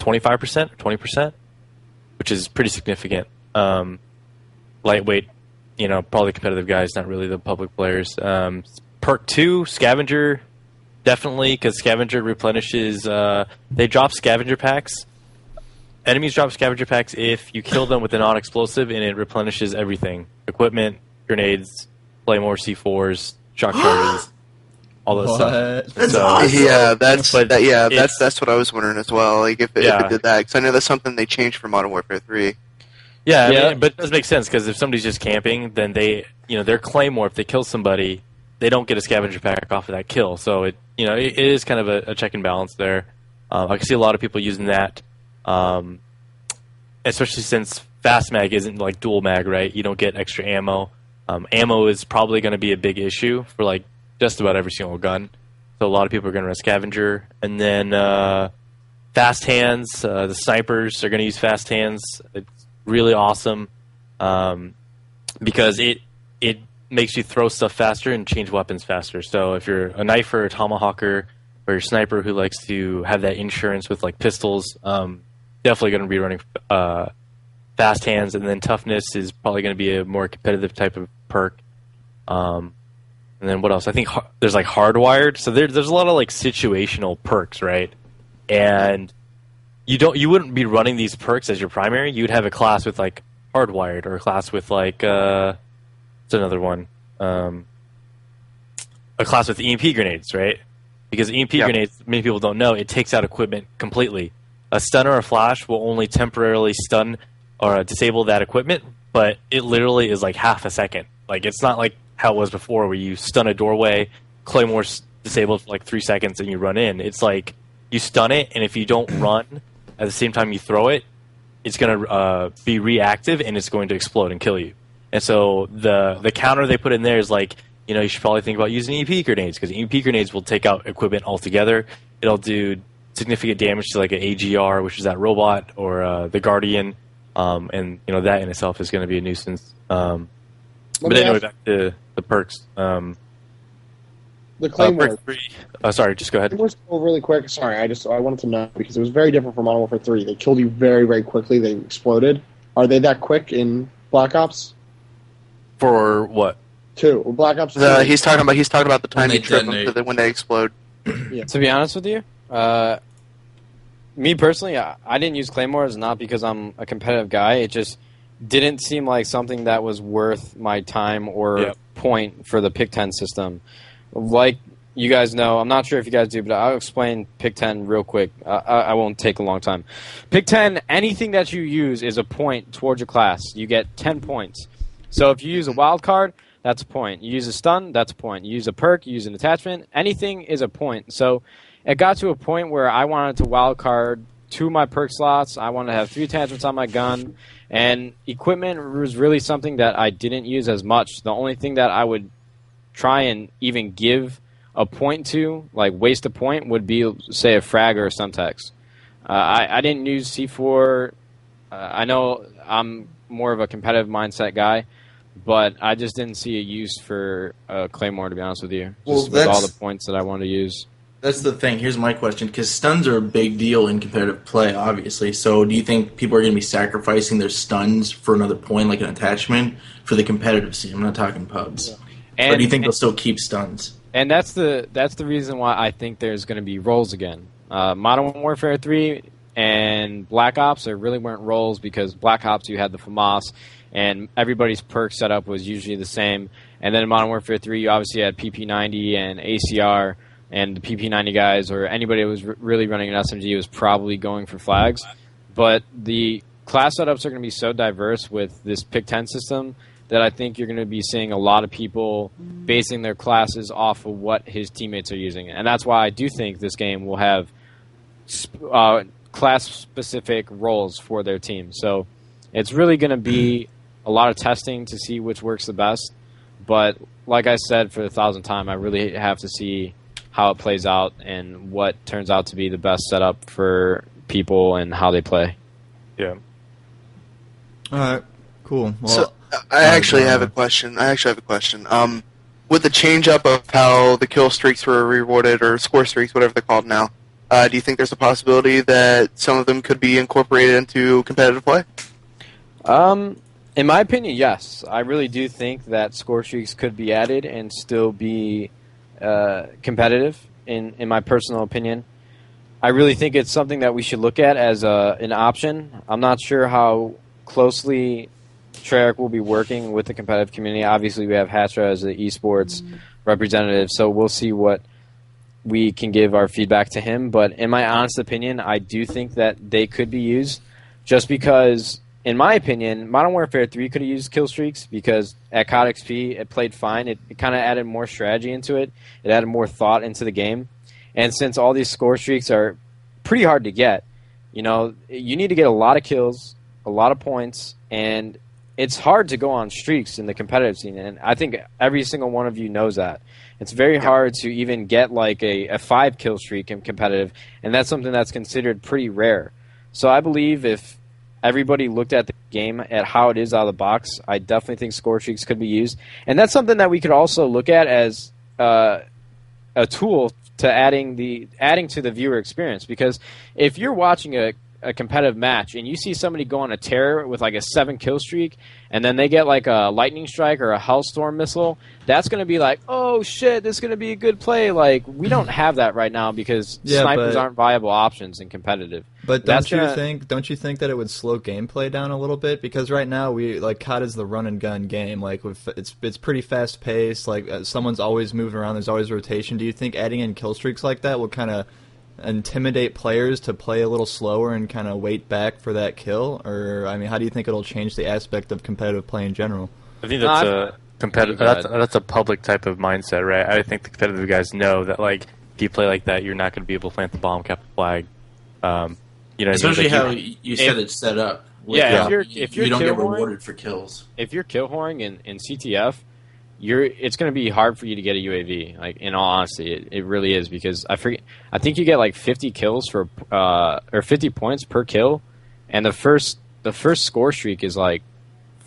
or 20%, which is pretty significant. Lightweight, probably competitive guys, not really the public players. Perk 2, Scavenger, definitely, because Scavenger replenishes. They drop Scavenger packs. Enemies drop Scavenger packs if you kill them with a non-explosive, and it replenishes everything: equipment, grenades, Claymore, C4s, shock charges, all that stuff. That's So- awesome. Yeah, that's But that's what I was wondering as well. Like if it did that, because I know that's something they changed for Modern Warfare 3. Yeah, Yeah. I mean, but it does make sense because if somebody's just camping, then their Claymore, if they kill somebody, they don't get a scavenger pack off of that kill. So it is kind of a check and balance there. I can see a lot of people using that, especially since fast mag isn't like dual mag, right? You don't get extra ammo. Ammo is probably going to be a big issue for like just about every single gun. So a lot of people are going to run scavenger, and then fast hands. The snipers are going to use fast hands. It's really awesome because it makes you throw stuff faster and change weapons faster. So if you're a knifer, a tomahawker, or your sniper who likes to have that insurance with like pistols, definitely going to be running fast hands. And then toughness is probably going to be a more competitive type of perk. And then what else? I think there's like hardwired. So there's a lot of like situational perks, right? And you wouldn't be running these perks as your primary. You'd have a class with like hardwired or a class with like what's another one? A class with EMP grenades, right? Because EMP grenades, many people don't know, it takes out equipment completely. A stun or a flash will only temporarily stun or disable that equipment, but it literally is like half a second. Like it's not like how it was before where you stun a doorway, Claymore's disabled for like 3 seconds and you run in. It's like you stun it, and if you don't run at the same time you throw it, it's going to be reactive and it's going to explode and kill you. And so the counter they put in there is like, you should probably think about using EMP grenades, because EMP grenades will take out equipment altogether. It'll do significant damage to like an AGR, which is that robot, or the Guardian, and that in itself is going to be a nuisance. But anyway, back to the perks. The Claymore. Perk 3. Sorry, just go ahead. Claymore's cool really quick. Sorry, I wanted to know because it was very different from Modern Warfare 3. They killed you very, very quickly. They exploded. Are they that quick in Black Ops For what? 2? Or Black Ops 2? He's talking about the time When you they trip them detonate. when they explode. To be honest with you, me personally, I didn't use Claymores not because I'm a competitive guy. It just didn't seem like something that was worth my time or point for the Pick 10 system. Like you guys know, I'm not sure if you guys do, but I'll explain Pick 10 real quick. I won't take a long time. Pick 10, anything that you use is a point towards your class. You get 10 points. So if you use a wild card, that's a point. You use a stun, that's a point. You use a perk, you use an attachment, anything is a point. So it got to a point where I wanted to wild card 2 of my perk slots. I wanted to have 3 attachments on my gun. And equipment was really something that I didn't use as much. The only thing that I would try and even give a point to, like waste a point, would be, say, a frag or a Stuntex. I didn't use C4. I know I'm more of a competitive mindset guy, but I just didn't see a use for Claymore, to be honest with you. Well, Just with all the points that I wanted to use. That's the thing. Here's my question, because stuns are a big deal in competitive play, obviously. So do you think people are going to be sacrificing their stuns for another point, like an attachment, for the competitive scene? I'm not talking pubs. And, or do you think they'll still keep stuns? And that's the reason why I think there's going to be roles again. Modern Warfare 3 and Black Ops, there really weren't roles because Black Ops you had the FAMAS, and everybody's perk setup was usually the same. And then in Modern Warfare 3, you obviously had PP90 and ACR, and the PP90 guys or anybody that was really running an SMG was probably going for flags. But the class setups are going to be so diverse with this pick 10 system that I think you're going to be seeing a lot of people basing their classes off of what his teammates are using. And that's why I do think this game will have class-specific roles for their team. So it's really going to be a lot of testing to see which works the best. But like I said for the 1,000th time, I really have to see how it plays out and what turns out to be the best setup for people and how they play. Yeah. All right. Cool. Well, So I actually have a question. With the change up of how the kill streaks were rewarded, or score streaks, whatever they're called now, do you think there's a possibility that some of them could be incorporated into competitive play? In my opinion, yes. I really do think that score streaks could be added and still be competitive, in my personal opinion. I really think it's something that we should look at as an option. I'm not sure how closely Treyarch will be working with the competitive community. Obviously, we have Hatra as the esports representative, so we'll see what we can give our feedback to him. But in my honest opinion, I do think that they could be used just because, in my opinion, Modern Warfare 3 could have used kill streaks because at COD XP it played fine. It kind of added more strategy into it. It added more thought into the game. And since all these score streaks are pretty hard to get, you need to get a lot of kills, a lot of points, and it's hard to go on streaks in the competitive scene. And I think every single one of you knows that. It's very hard to even get like a 5-kill streak in competitive, and that's something that's considered pretty rare. So I believe if everybody looked at the game at how it is out of the box, I definitely think score streaks could be used. And that's something that we could also look at as a tool to adding to the viewer experience. Because if you're watching a competitive match and you see somebody go on a tear with like a 7-kill streak and then they get like a lightning strike or a hellstorm missile, that's going to be like, oh shit, this is going to be a good play. Like, we don't have that right now because snipers aren't viable options in competitive. But don't you think that it would slow gameplay down a little bit? Because right now COD is the run and gun game. Like, it's pretty fast paced. Like, someone's always moving around. There's always rotation. Do you think adding in kill streaks like that will kind of intimidate players to play a little slower and kind of wait back for that kill? Or, I mean, how do you think it'll change the aspect of competitive play in general? I think that's a competitive. That's a public type of mindset, right? I think the competitive guys know that, like, if you play like that, you're not going to be able to plant the bomb, cap the flag. Especially how you said it's set up. If you don't get rewarded for kills. If you're kill whoring in CTF, it's going to be hard for you to get a UAV. Like, in all honesty, it really is, because I think you get like 50 kills for or 50 points per kill, and the first score streak is like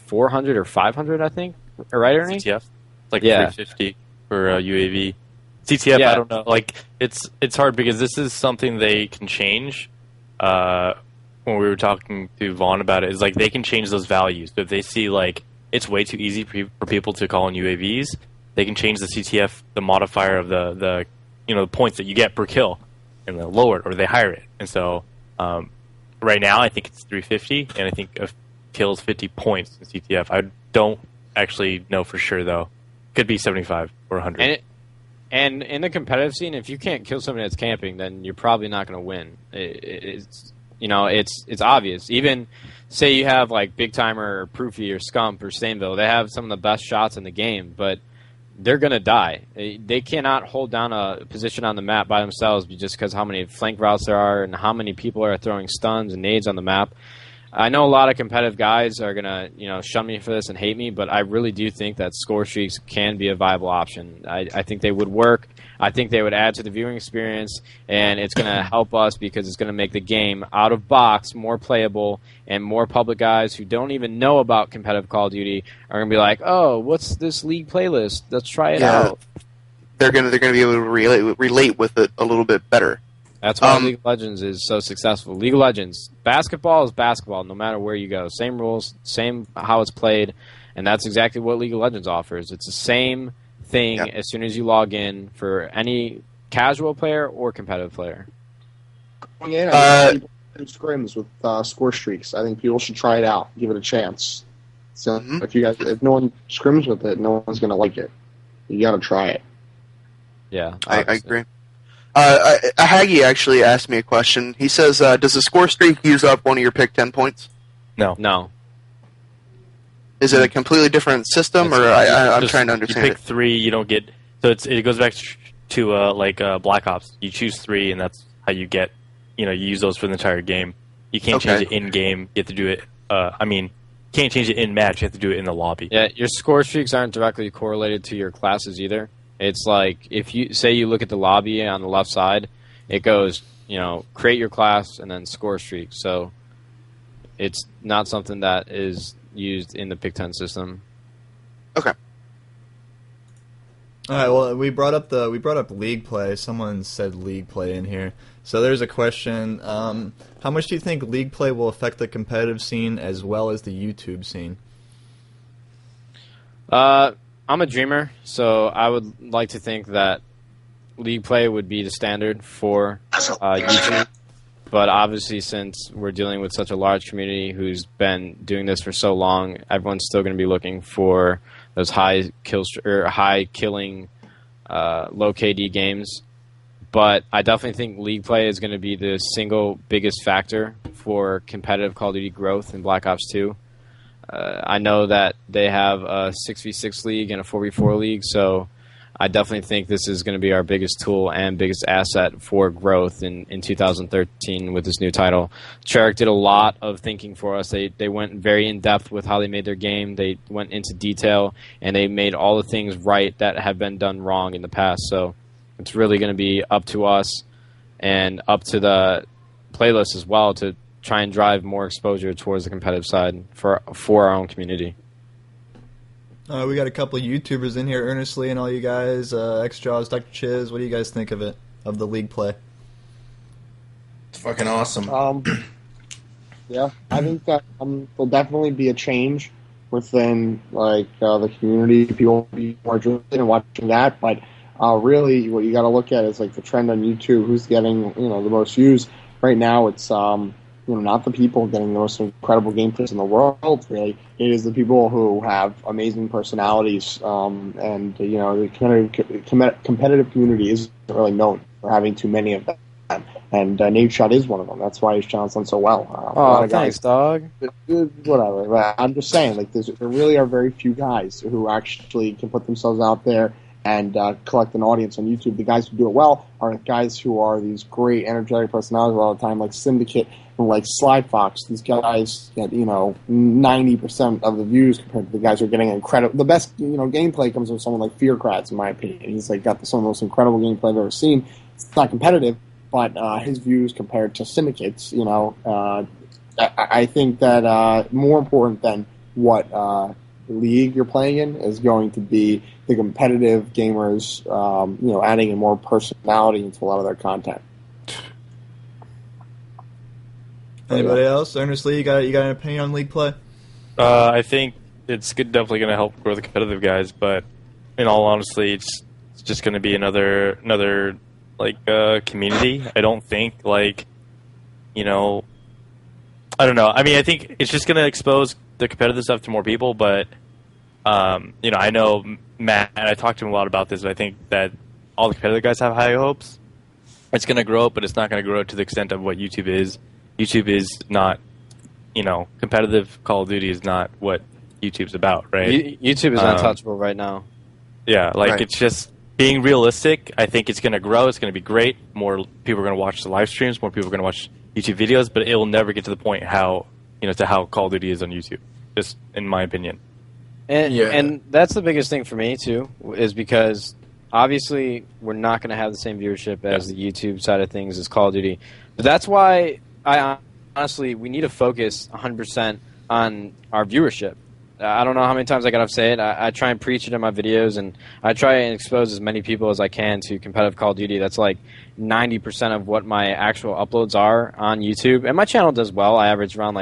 400 or 500, I think. Right, Ernie? CTF, like 350 for UAV. CTF, I don't know. Like, it's hard because this is something they can change. When we were talking to Vaughn about it, is like they can change those values. So if they see like it's way too easy for people to call in UAVs, they can change the CTF, the modifier of the points that you get per kill, and they lower it or they higher it. And so right now I think it's 350, and I think a kill is 50 points in CTF. I don't actually know for sure though. Could be 75 or 100. And in the competitive scene, if you can't kill somebody that's camping, then you're probably not going to win. It's obvious. Even say you have like Big Timer or Proofy or Scump or Stainville, they have some of the best shots in the game, but they're going to die. They cannot hold down a position on the map by themselves just because how many flank routes there are and how many people are throwing stuns and nades on the map. I know a lot of competitive guys are going to, shun me for this and hate me, but I really do think that score streaks can be a viable option. I think they would work. I think they would add to the viewing experience, and it's going to help us because it's going to make the game out of box more playable, and more public guys who don't even know about competitive Call of Duty are going to be like, oh, what's this League playlist? Let's try it out. They're going to be able to relate with it a little bit better. That's why League of Legends is so successful. League of Legends, basketball is basketball no matter where you go. Same rules, same how it's played, and that's exactly what League of Legends offers. It's the same thing as soon as you log in for any casual player or competitive player. Going in, I think scrims with score streaks. I think people should try it out, give it a chance. So if no one scrims with it, no one's going to like it. You got to try it. Yeah, I agree. Haggy actually asked me a question. He says, does the score streak use up one of your pick 10 points? No. Is it a completely different system, or I'm trying to understand You pick 3, you don't get... So it goes back to Black Ops. You choose 3, and that's how you get... you use those for the entire game. You can't change it in-game. You have to do it... can't change it in-match. You have to do it in the lobby. Yeah, your score streaks aren't directly correlated to your classes either. It's like, if you look at the lobby on the left side, it goes, create your class and then score streak. So it's not something that is used in the Pick 10 system. Okay. All right. Well, we brought up league play. Someone said league play in here. So there's a question. How much do you think league play will affect the competitive scene as well as the YouTube scene? I'm a dreamer, so I would like to think that league play would be the standard for YouTube. But obviously, since we're dealing with such a large community who's been doing this for so long, everyone's still going to be looking for those high killing, low KD games. But I definitely think league play is going to be the single biggest factor for competitive Call of Duty growth in Black Ops 2. I know that they have a 6v6 league and a 4v4 league, so I definitely think this is going to be our biggest tool and biggest asset for growth in 2013 with this new title. Treyarch did a lot of thinking for us. They went very in-depth with how they made their game. They went into detail, and they made all the things right that have been done wrong in the past. So it's really going to be up to us and up to the playlist as well to try and drive more exposure towards the competitive side for our own community. We got a couple of YouTubers in here, Ernestly and all you guys, XJaws, DrChiz. What do you guys think of it, of the league play? It's fucking awesome. Yeah, I think that there'll definitely be a change within the community. People will be more interested in watching that, but really, what you got to look at is the trend on YouTube. Who's getting the most views right now? It's not the people getting the most incredible gameplays in the world, really. It is the people who have amazing personalities, and the competitive community isn't really known for having too many of them. And NaDeShoT is one of them. That's why his channel's done so well. Thanks, dog. Whatever. But I'm just saying, there really are very few guys who actually can put themselves out there and collect an audience on YouTube. The guys who do it well are guys who are these great, energetic personalities all the time, like Syndicate and like Slide Fox. These guys get 90% of the views compared to the guys who are getting incredible. The best gameplay comes from someone like Fearcrats, in my opinion. He's got some of the most incredible gameplay I've ever seen. It's not competitive, but his views compared to Syndicate's, I think that more important than what league you're playing in is going to be the competitive gamers, adding in more personality into a lot of their content. Anybody else? Ernestly, you got an opinion on league play? I think it's definitely going to help grow the competitive guys, but in all honesty, it's just going to be another community. I don't think I don't know. I mean, I think it's just going to expose the competitive stuff to more people, but I know Matt, and I talked to him a lot about this, but I think that all the competitive guys have high hopes. It's going to grow, but it's not going to grow to the extent of what YouTube is. YouTube is not, competitive Call of Duty is not what YouTube's about, right? YouTube is untouchable right now. Yeah, Right. It's just being realistic. I think it's going to grow. It's going to be great. More people are going to watch the live streams. More people are going to watch YouTube videos, but it will never get to the point how Call of Duty is on YouTube, just in my opinion. And that's the biggest thing for me, too, is because obviously we're not going to have the same viewership as the YouTube side of things as Call of Duty. But that's why we need to focus 100% on our viewership. I don't know how many times I got to say it. I try and preach it in my videos, and I try and expose as many people as I can to competitive Call of Duty. That's 90% of what my actual uploads are on YouTube. And my channel does well. I average around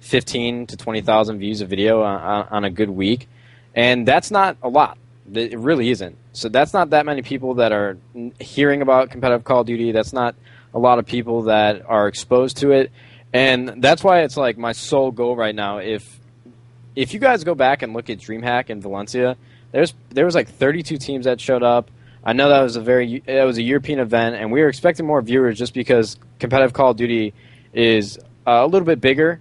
15 to 20,000 views a video on a good week. And that's not a lot. It really isn't. So that's not that many people that are hearing about competitive Call of Duty. That's not a lot of people that are exposed to it. And that's why it's my sole goal right now. If you guys go back and look at DreamHack in Valencia, there was 32 teams that showed up. I know that was a European event, and we were expecting more viewers just because competitive Call of Duty is a little bit bigger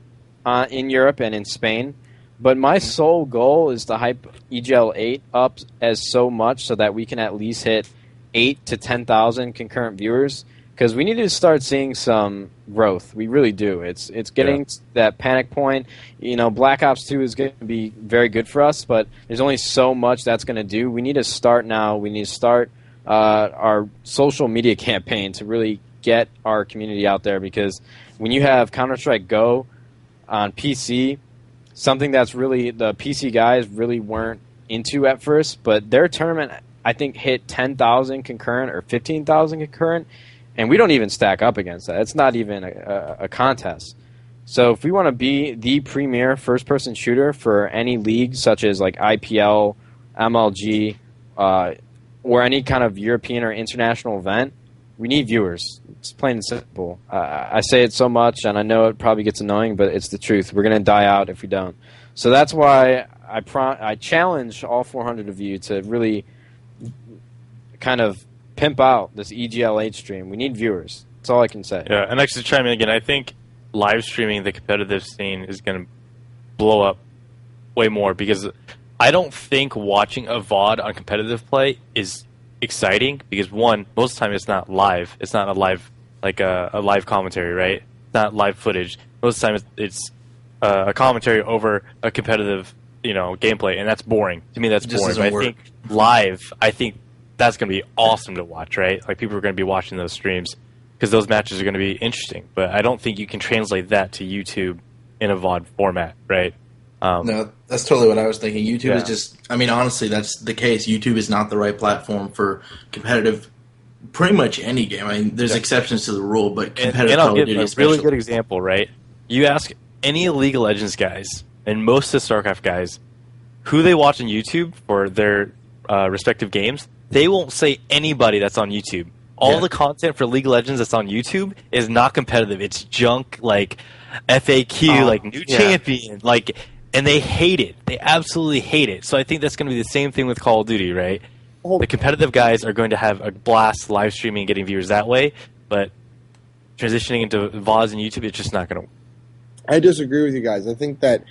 in Europe and in Spain. But my sole goal is to hype EGL 8 up as so much so that we can at least hit 8 to 10,000 concurrent viewers, because we need to start seeing some growth. We really do. It's getting to that panic point. Black Ops 2 is going to be very good for us, but there's only so much that's going to do. We need to start now. We need to start our social media campaign to really get our community out there, because when you have Counter-Strike Go on PC, something that's really the PC guys really weren't into at first, but their tournament, I think, hit 10,000 concurrent or 15,000 concurrent, and we don't even stack up against that. It's not even a contest. So if we want to be the premier first-person shooter for any league, such as like IPL, MLG, or any kind of European or international event, we need viewers. It's plain and simple. I say it so much, and I know it probably gets annoying, but it's the truth. We're going to die out if we don't. So that's why I challenge all 400 of you to really kind of pimp out this EGL8 stream. We need viewers. That's all I can say. Yeah, and actually to chime in again, I think live streaming the competitive scene is going to blow up way more, because I don't think watching a VOD on competitive play is exciting, because one, most of the time it's not live. It's not a live, like a live commentary, right? It's not live footage. Most of the time it's a commentary over a competitive, gameplay, and that's boring. To me, that's boring. But I think live, that's going to be awesome to watch, right? Like, people are going to be watching those streams because those matches are going to be interesting. But I don't think you can translate that to YouTube in a VOD format, right? No, that's totally what I was thinking. YouTube is just, honestly, that's the case. YouTube is not the right platform for competitive, pretty much any game. There's exceptions to the rule, but competitive and I'll Call of give Duty a especially. really good example, right? You ask any League of Legends guys and most of the StarCraft guys who they watch on YouTube for their respective games, they won't say anybody that's on YouTube. All the content for League of Legends that's on YouTube is not competitive. It's junk, like FAQ, like new champion, like, and they hate it. They absolutely hate it. So I think that's going to be the same thing with Call of Duty, right? The competitive guys are going to have a blast live streaming and getting viewers that way, but transitioning into VODs and YouTube, it's just not going to work. I disagree with you guys. I think that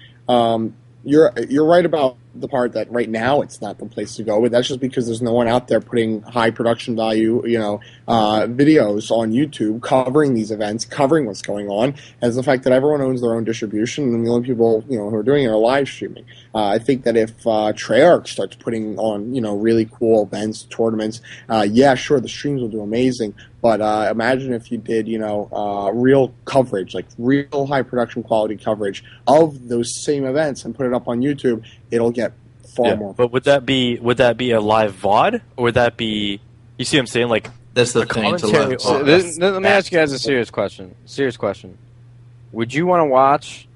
you're right about the part that right now it's not the place to go, but that's just because there's no one out there putting high production value, videos on YouTube covering these events, covering what's going on, as the fact that everyone owns their own distribution, and the only people who are doing it are live streaming. I think that if Treyarch starts putting on really cool events, tournaments, sure, the streams will do amazing. But imagine if you did, real coverage, like real high production quality coverage of those same events, and put it up on YouTube. It'll get far more. But would that be a live VOD, or would that be? You see what I'm saying? Like, that's the thing. To live. Let me ask you guys a serious question. Would you want to watch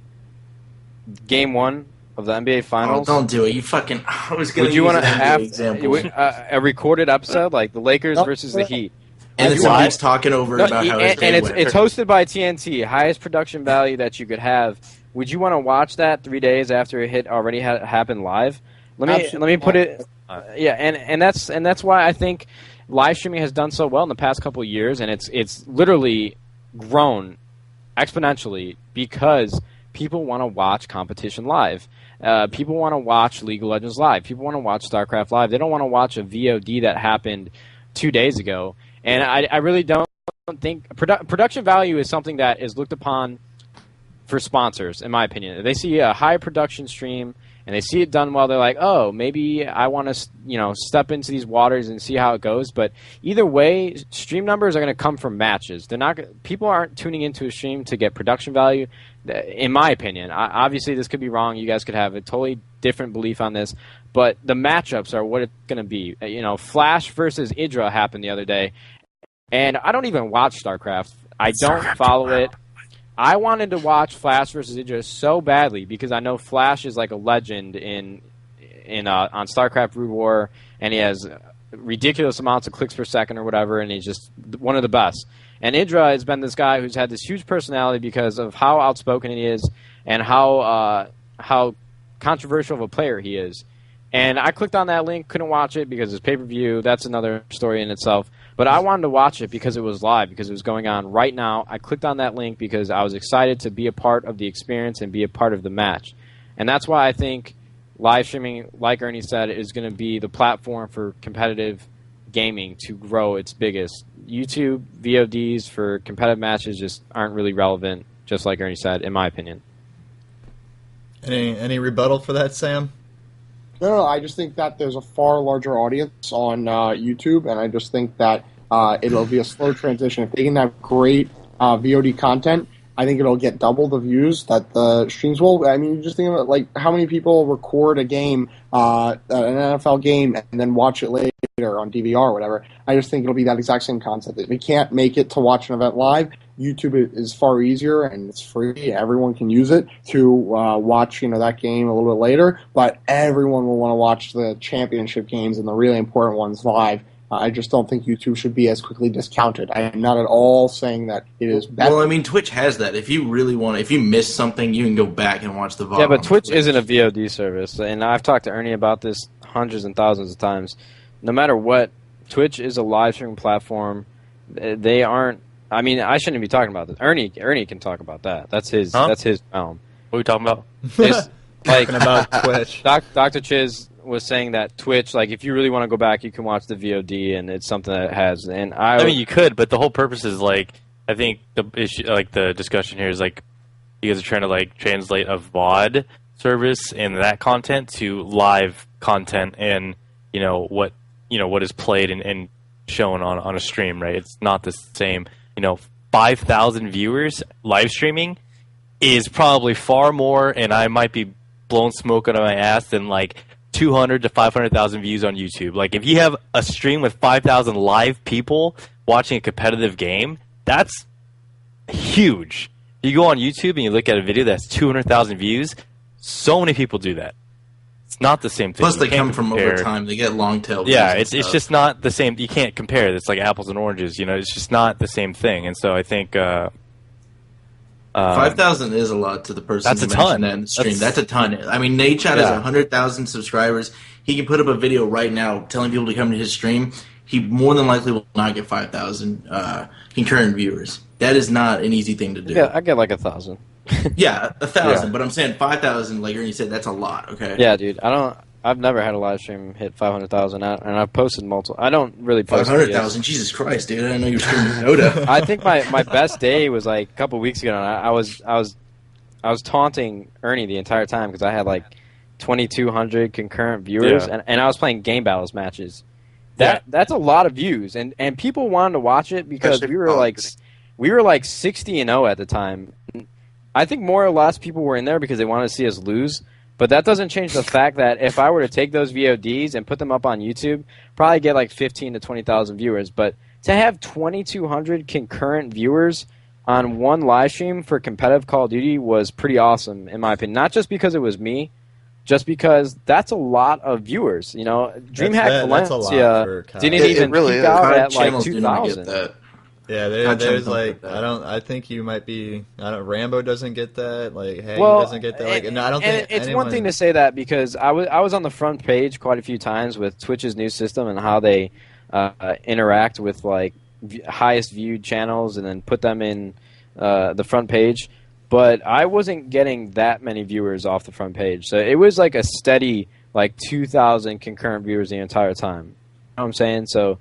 Game 1 of the NBA Finals? Oh, don't do it. You fucking. I was going to use an an have example. A recorded episode like the Lakers versus the Heat? And then somebody's talking over about how it's hosted by TNT, highest production value that you could have. Would you want to watch that 3 days after it already happened live? Let me put it. And that's why I think live streaming has done so well in the past couple of years, and it's literally grown exponentially because people want to watch competition live. People want to watch League of Legends live. People want to watch StarCraft live. They don't want to watch a VOD that happened 2 days ago. And I really don't think production value is something that is looked upon for sponsors, in my opinion. If they see a high production stream and they see it done well, they're like, oh, maybe I want to step into these waters and see how it goes. But either way, stream numbers are going to come from matches. People aren't tuning into a stream to get production value, in my opinion. Obviously, this could be wrong. You guys could have a totally different belief on this. But the matchups are what it's going to be. Flash versus Idra happened the other day. And I don't even watch StarCraft. I don't follow it. I wanted to watch Flash versus Idra so badly because I know Flash is like a legend on StarCraft Brood War, and he has ridiculous amounts of clicks per second or whatever, and he's just one of the best. And Idra has been this guy who's had this huge personality because of how outspoken he is and how controversial of a player he is. And I clicked on that link, couldn't watch it because it's pay-per-view. That's another story in itself. But I wanted to watch it because it was live, because it was going on right now. I clicked on that link because I was excited to be a part of the experience and be a part of the match. And that's why I think live streaming, like Ernie said, is going to be the platform for competitive gaming to grow its biggest. YouTube VODs for competitive matches just aren't really relevant, just like Ernie said, in my opinion. Any rebuttal for that, Sam? No, I just think that there's a far larger audience on YouTube, and I just think that it'll be a slow transition. If they can have great VOD content, I think it'll get double the views that the streams will. I mean, you just think about like how many people record a game, an NFL game, and then watch it later on DVR or whatever. I just think it'll be that exact same concept. If we can't make it to watch an event live, YouTube is far easier and it's free. Everyone can use it to watch, that game a little bit later. But everyone will want to watch the championship games and the really important ones live. I just don't think YouTube should be as quickly discounted. I am not at all saying that it is better. Well, I mean, Twitch has that. If you really if you miss something, you can go back and watch the VOD. Yeah, but Twitch isn't a VOD service, and I've talked to Ernie about this hundreds and thousands of times. No matter what, Twitch is a live streaming platform. They aren't. I mean, I shouldn't be talking about this. Ernie can talk about that. That's his. Huh? That's his realm. What are we talking about? It's like Talking about Twitch. DrChiz was saying that Twitch, like, if you really want to go back, you can watch the VOD, and it's something that it has. And I mean, you could, but the whole purpose is like, I think the issue, like the discussion here is like, you guys are trying to like translate a VOD service and that content to live content, and what is played and shown on a stream, right? It's not the same. 5,000 viewers live streaming is probably far more, and I might be blowing smoke out of my ass, than like 200 to 500,000 views on YouTube. Like, if you have a stream with 5,000 live people watching a competitive game, that's huge. You go on YouTube and you look at a video that's 200,000 views, so many people do that. It's not the same thing. Plus, they come from over time. They get long tail. Yeah, it's just not the same. You can't compare. It's like apples and oranges. It's just not the same thing. And so I think 5,000 is a lot to the person. That's who a ton. That in the stream. That's a ton. I mean, NaDeShoT has 100,000 subscribers. He can put up a video right now telling people to come to his stream. He more than likely will not get 5,000 concurrent viewers. That is not an easy thing to do. Yeah, I get like 1,000. Yeah, 1,000. Yeah. But I'm saying 5,000, like Ernie said, that's a lot. Okay. Yeah, dude. I've never had a live stream hit 500,000, and I've posted multiple. I don't really post 500,000. Jesus Christ, dude! I didn't know you were streaming Dota. I think my best day was like a couple weeks ago. And I was taunting Ernie the entire time because I had like 2,200 concurrent viewers, and I was playing game battles matches. That's a lot of views, and people wanted to watch it because we were like 60-0 at the time. I think more or less people were in there because they wanted to see us lose. But that doesn't change the fact that if I were to take those VODs and put them up on YouTube, probably get like 15 to 20,000 viewers. But to have 2,200 concurrent viewers on one live stream for competitive Call of Duty was pretty awesome, in my opinion. Not just because it was me, just because that's a lot of viewers. DreamHack Valencia didn't even peak out at like 2,000. Yeah, there's like I think you might be. Rambo doesn't get that. Like, hey, well, doesn't get that. Like, no, I don't think it's one thing to say that because I was on the front page quite a few times with Twitch's new system and how they interact with like highest viewed channels and then put them in the front page. But I wasn't getting that many viewers off the front page, so it was like a steady like 2,000 concurrent viewers the entire time. You know what I'm saying? So.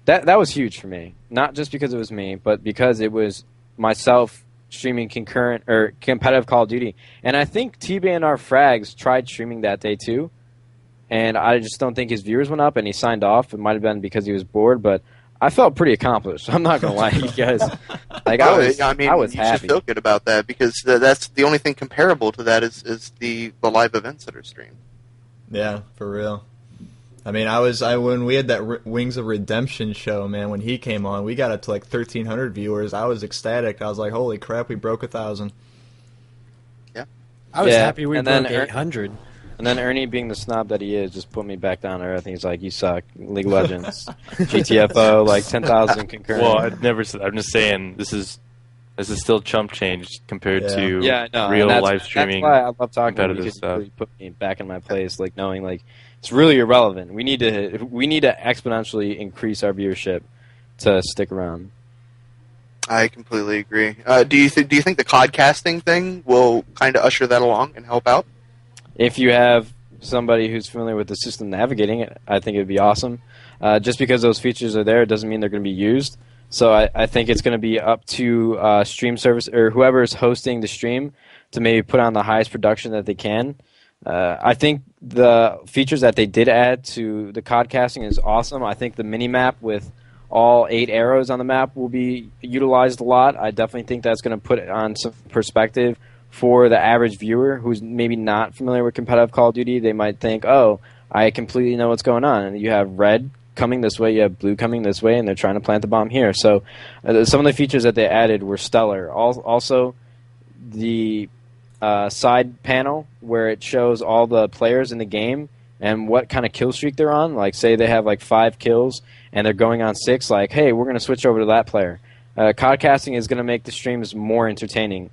That was huge for me. Not just because it was me, but because it was myself streaming concurrent or competitive Call of Duty. And I think TBNR Frags tried streaming that day too. And I just don't think his viewers went up and he signed off. It might have been because he was bored, but I felt pretty accomplished. I'm not going to lie to you guys. Like I was happy. You should feel good about that because that's the only thing comparable to that is the live events that are streamed. Yeah, for real. I mean, when we had that Wings of Redemption show, man, when he came on, we got up to like 1,300 viewers. I was ecstatic. I was like, holy crap, we broke 1,000. Yeah. I was happy we broke 800. And then Ernie, being the snob that he is, just put me back down there. I think he's like, you suck. League of Legends. GTFO, like 10,000 concurrent. Well, I've never said. I'm just saying, this is This is still chump change compared Yeah. to Yeah, no, real and live streaming. That's why I love talking to you, competitive because stuff. you really put me back in my place, like knowing like it's really irrelevant. We need to exponentially increase our viewership to stick around. I completely agree. Do you think the codcasting thing will kind of usher that along and help out? If you have somebody who's familiar with the system navigating it, I think it would be awesome. Just because those features are there doesn't mean they're going to be used. So I think it's going to be up to stream service or whoever is hosting the stream to maybe put on the highest production that they can. I think the features that they did add to the codcasting is awesome. I think the mini map with all 8 arrows on the map will be utilized a lot. I definitely think that's going to put it on some perspective for the average viewer who's maybe not familiar with competitive Call of Duty. They might think, oh, I completely know what's going on. And you have red coming this way, you have blue coming this way, and they're trying to plant the bomb here. So some of the features that they added were stellar. Also, the side panel where it shows all the players in the game and what kind of kill streak they're on. Like, say they have like 5 kills and they're going on 6, like, hey, we're going to switch over to that player. Codcasting is going to make the streams more entertaining.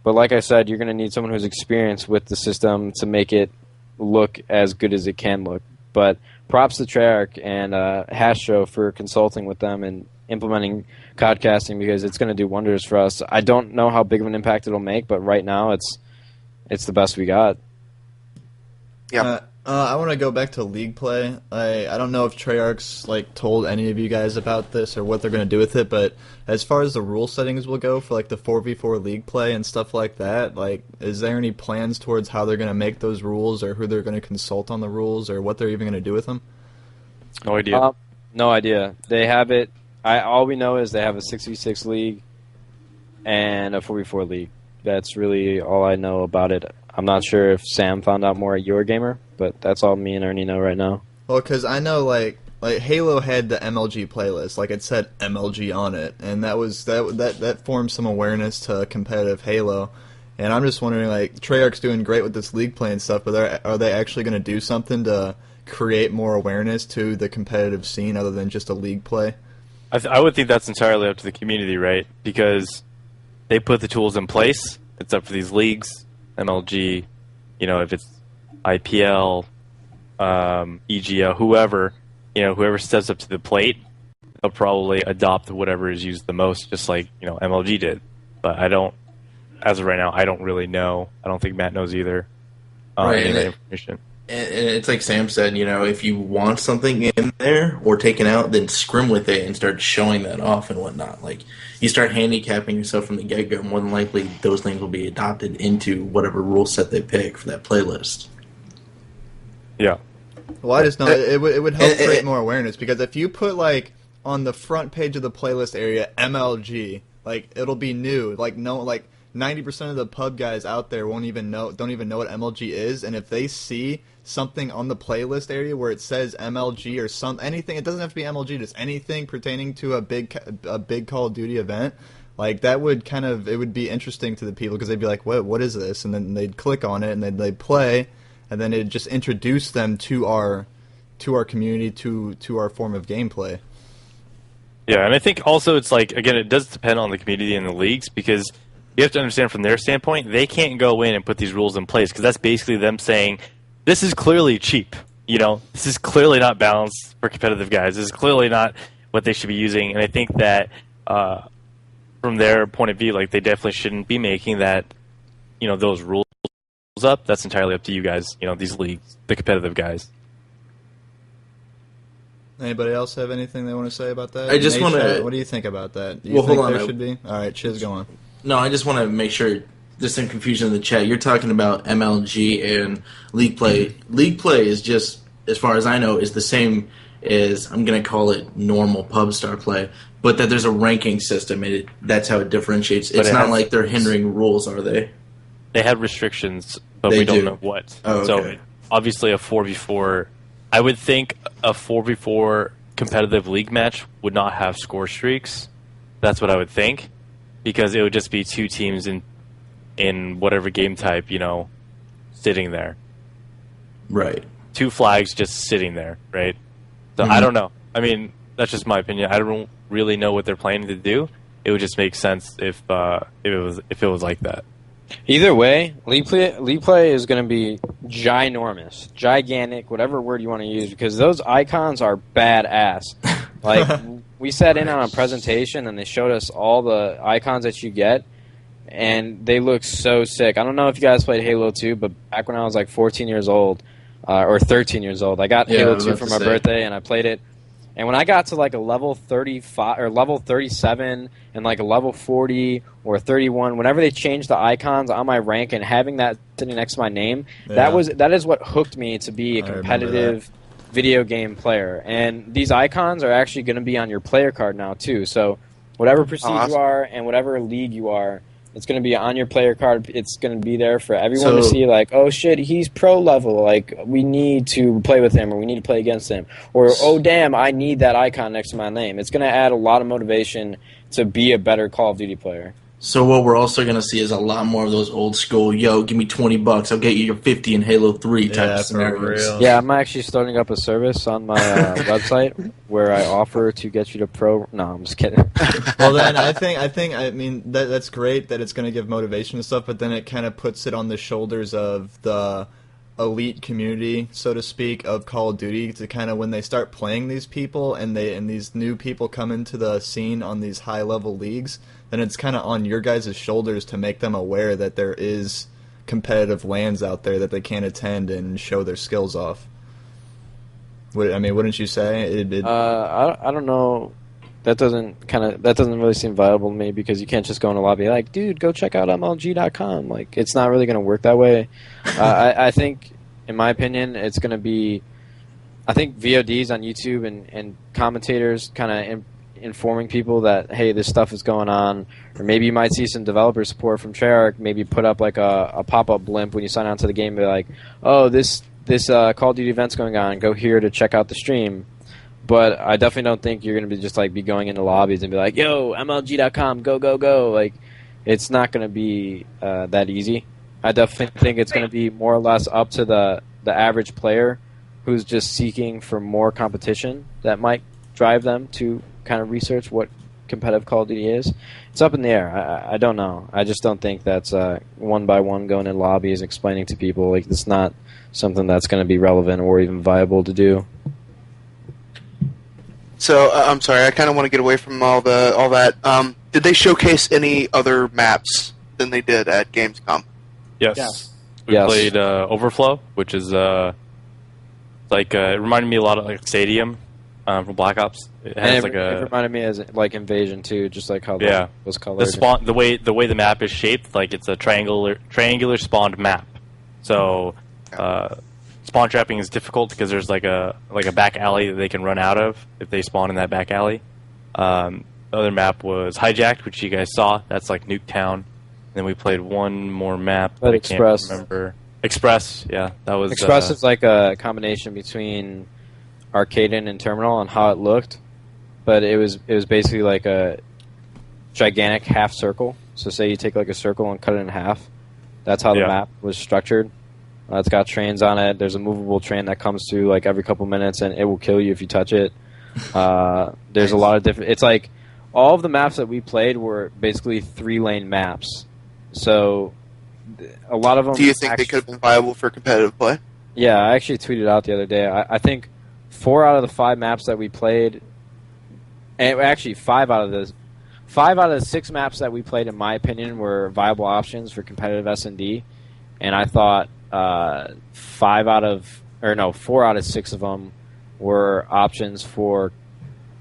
But like I said, you're going to need someone who's experienced with the system to make it look as good as it can look. But props to Treyarch and Hastro for consulting with them and implementing codcasting, because it's going to do wonders for us. I don't know how big of an impact it'll make, but right now it's the best we got. Yeah. I want to go back to league play. I don't know if Treyarch's told any of you guys about this or what they're going to do with it, but as far as the rule settings will go for the 4v4 league play and stuff like that, is there any plans towards how they're going to make those rules, or who they're going to consult on the rules, or what they're even going to do with them? No idea. No idea. They have it. All we know is they have a 6v6 league and a 4v4 league. That's really all I know about it. I'm not sure if Sam found out more at Eurogamer, but that's all me and Ernie know right now. Well, because I know Halo had the MLG playlist, it said MLG on it, and that formed some awareness to competitive Halo. And I'm just wondering, Treyarch's doing great with this league play and stuff, but are they actually going to do something to create more awareness to the competitive scene other than just a league play? I would think that's entirely up to the community, right? Because they put the tools in place. It's up for these leagues, MLG, if it's IPL, EGL, whoever steps up to the plate, they'll probably adopt whatever is used the most, just like MLG did. But as of right now, I don't really know. I don't think Matt knows either. Right, any of that information. And it's like Sam said, if you want something in there or taken out, then scrim with it and start showing that off and whatnot. You start handicapping yourself from the get-go, more than likely those things will be adopted into whatever rule set they pick for that playlist. Yeah. Well, I just know it would help create more awareness, because if you put on the front page of the playlist area MLG, it'll be new. 90% of the pub guys out there don't even know what MLG is, and if they see something on the playlist area where it says MLG or anything, it doesn't have to be MLG, just anything pertaining to a big Call of Duty event, that would it would be interesting to the people, because they'd be like, what is this? And then they'd click on it and they'd play, and then it'd just introduce them to our community, to our form of gameplay. Yeah, and I think also it's again, it does depend on the community and the leagues, because you have to understand from their standpoint, they can't go in and put these rules in place, because that's basically them saying, this is clearly cheap. This is clearly not balanced for competitive guys. This is clearly not what they should be using. And I think that from their point of view, they definitely shouldn't be making that, those rules up. That's entirely up to you guys, these leagues, the competitive guys. Anybody else have anything they want to say about that? I just want to... What do you think about that? Do you think there should be? All right, Chiz, go on. No, I just want to make sure there's some confusion in the chat. You're talking about MLG and League Play. League Play is just, as far as I know, is the same as, I'm going to call it normal pub star play, but that there's a ranking system, and that's how it differentiates. It's not like they're hindering rules, are they? They have restrictions, but They we don't do. know what. Oh, okay. So obviously a 4v4, I would think a 4v4 competitive league match would not have score streaks. That's what I would think, because it would just be 2 teams in whatever game type, sitting there. Right. 2 flags just sitting there, right? So I don't know. I mean, that's just my opinion. I don't really know what they're planning to do. it would just make sense if it was like that. Either way, League play is going to be ginormous, gigantic, whatever word you want to use, because those icons are badass. Like, we sat in on a presentation, and they showed us all the icons that you get, and they look so sick. I don't know if you guys played Halo 2, but back when I was like 14 years old, or 13 years old, I got Halo 2 for my birthday, and I played it. And when I got to like a level 35 or level 37 and like a level 40 or 31, whenever they changed the icons on my rank and having that sitting next to my name, that is what hooked me to be a competitive video game player. And these icons are actually going to be on your player card now too. So whatever prestige you are and whatever league you are, it's going to be on your player card. It's going to be there for everyone to see, like, oh, shit, he's pro level. Like, we need to play with him or we need to play against him. Or, oh, damn, I need that icon next to my name. It's going to add a lot of motivation to be a better Call of Duty player. So what we're also going to see is a lot more of those old school, yo, give me $20, I'll get you your 50 in Halo 3 type of scenarios. Yeah, I'm actually starting up a service on my website where I offer to get you to pro. No, I'm just kidding. Well, then I mean that's great that it's going to give motivation and stuff, but then it kind of puts it on the shoulders of the elite community, so to speak, of Call of Duty to kind of, when they start playing these people and these new people come into the scene on these high level leagues, then it's kind of on your guys' shoulders to make them aware that there is competitive LANs out there that they can attend and show their skills off. Wouldn't you say? I don't know. That doesn't really seem viable to me, because you can't just go in a lobby like, dude, go check out MLG.com. Like, it's not really going to work that way. I think, in my opinion, it's going to be, I think VODs on YouTube and commentators kind of informing people that, hey, this stuff is going on, or maybe you might see some developer support from Treyarch, maybe put up like a pop-up blimp when you sign on to the game, be like, oh, this Call of Duty event's going on, go here to check out the stream. But I definitely don't think you're going to be just like be going into lobbies and be like, yo, MLG.com, go, go, go. Like, it's not going to be that easy. I definitely think it's going to be more or less up to the average player who's just seeking for more competition that might drive them to kind of research what competitive Call of Duty is. It's up in the air. I don't know. I just don't think that's one by one going in lobbies explaining to people. Like, it's not something that's going to be relevant or even viable to do. So I'm sorry, I kind of want to get away from all that. Did they showcase any other maps than they did at Gamescom? Yes. We played Overflow, which is it reminded me a lot of like Stadium from Black Ops. It has it reminded me of like Invasion too, just like how was colored. The way the map is shaped, like it's a triangular spawned map. So spawn trapping is difficult because there's like a back alley that they can run out of if they spawn in that back alley. The other map was Hijacked, which you guys saw. That's like Nuketown. And then we played one more map that I can't remember. Express, yeah, that was. Express is like a combination between Arcaden and Terminal on how it looked, but it was basically like a gigantic half circle. So say you take like a circle and cut it in half. That's how the map was structured. It's got trains on it. There's a movable train that comes through like every couple minutes, and it will kill you if you touch it. There's a lot of different. It's like all of the maps that we played were basically 3-lane maps. So a lot of them. Do you think they could have been viable for competitive play? Yeah, I actually tweeted out the other day. I think 4 out of the 5 maps that we played, and actually 5 out of the 6 maps that we played, in my opinion, were viable options for competitive S&D. And I thought 4 out of 6 of them were options for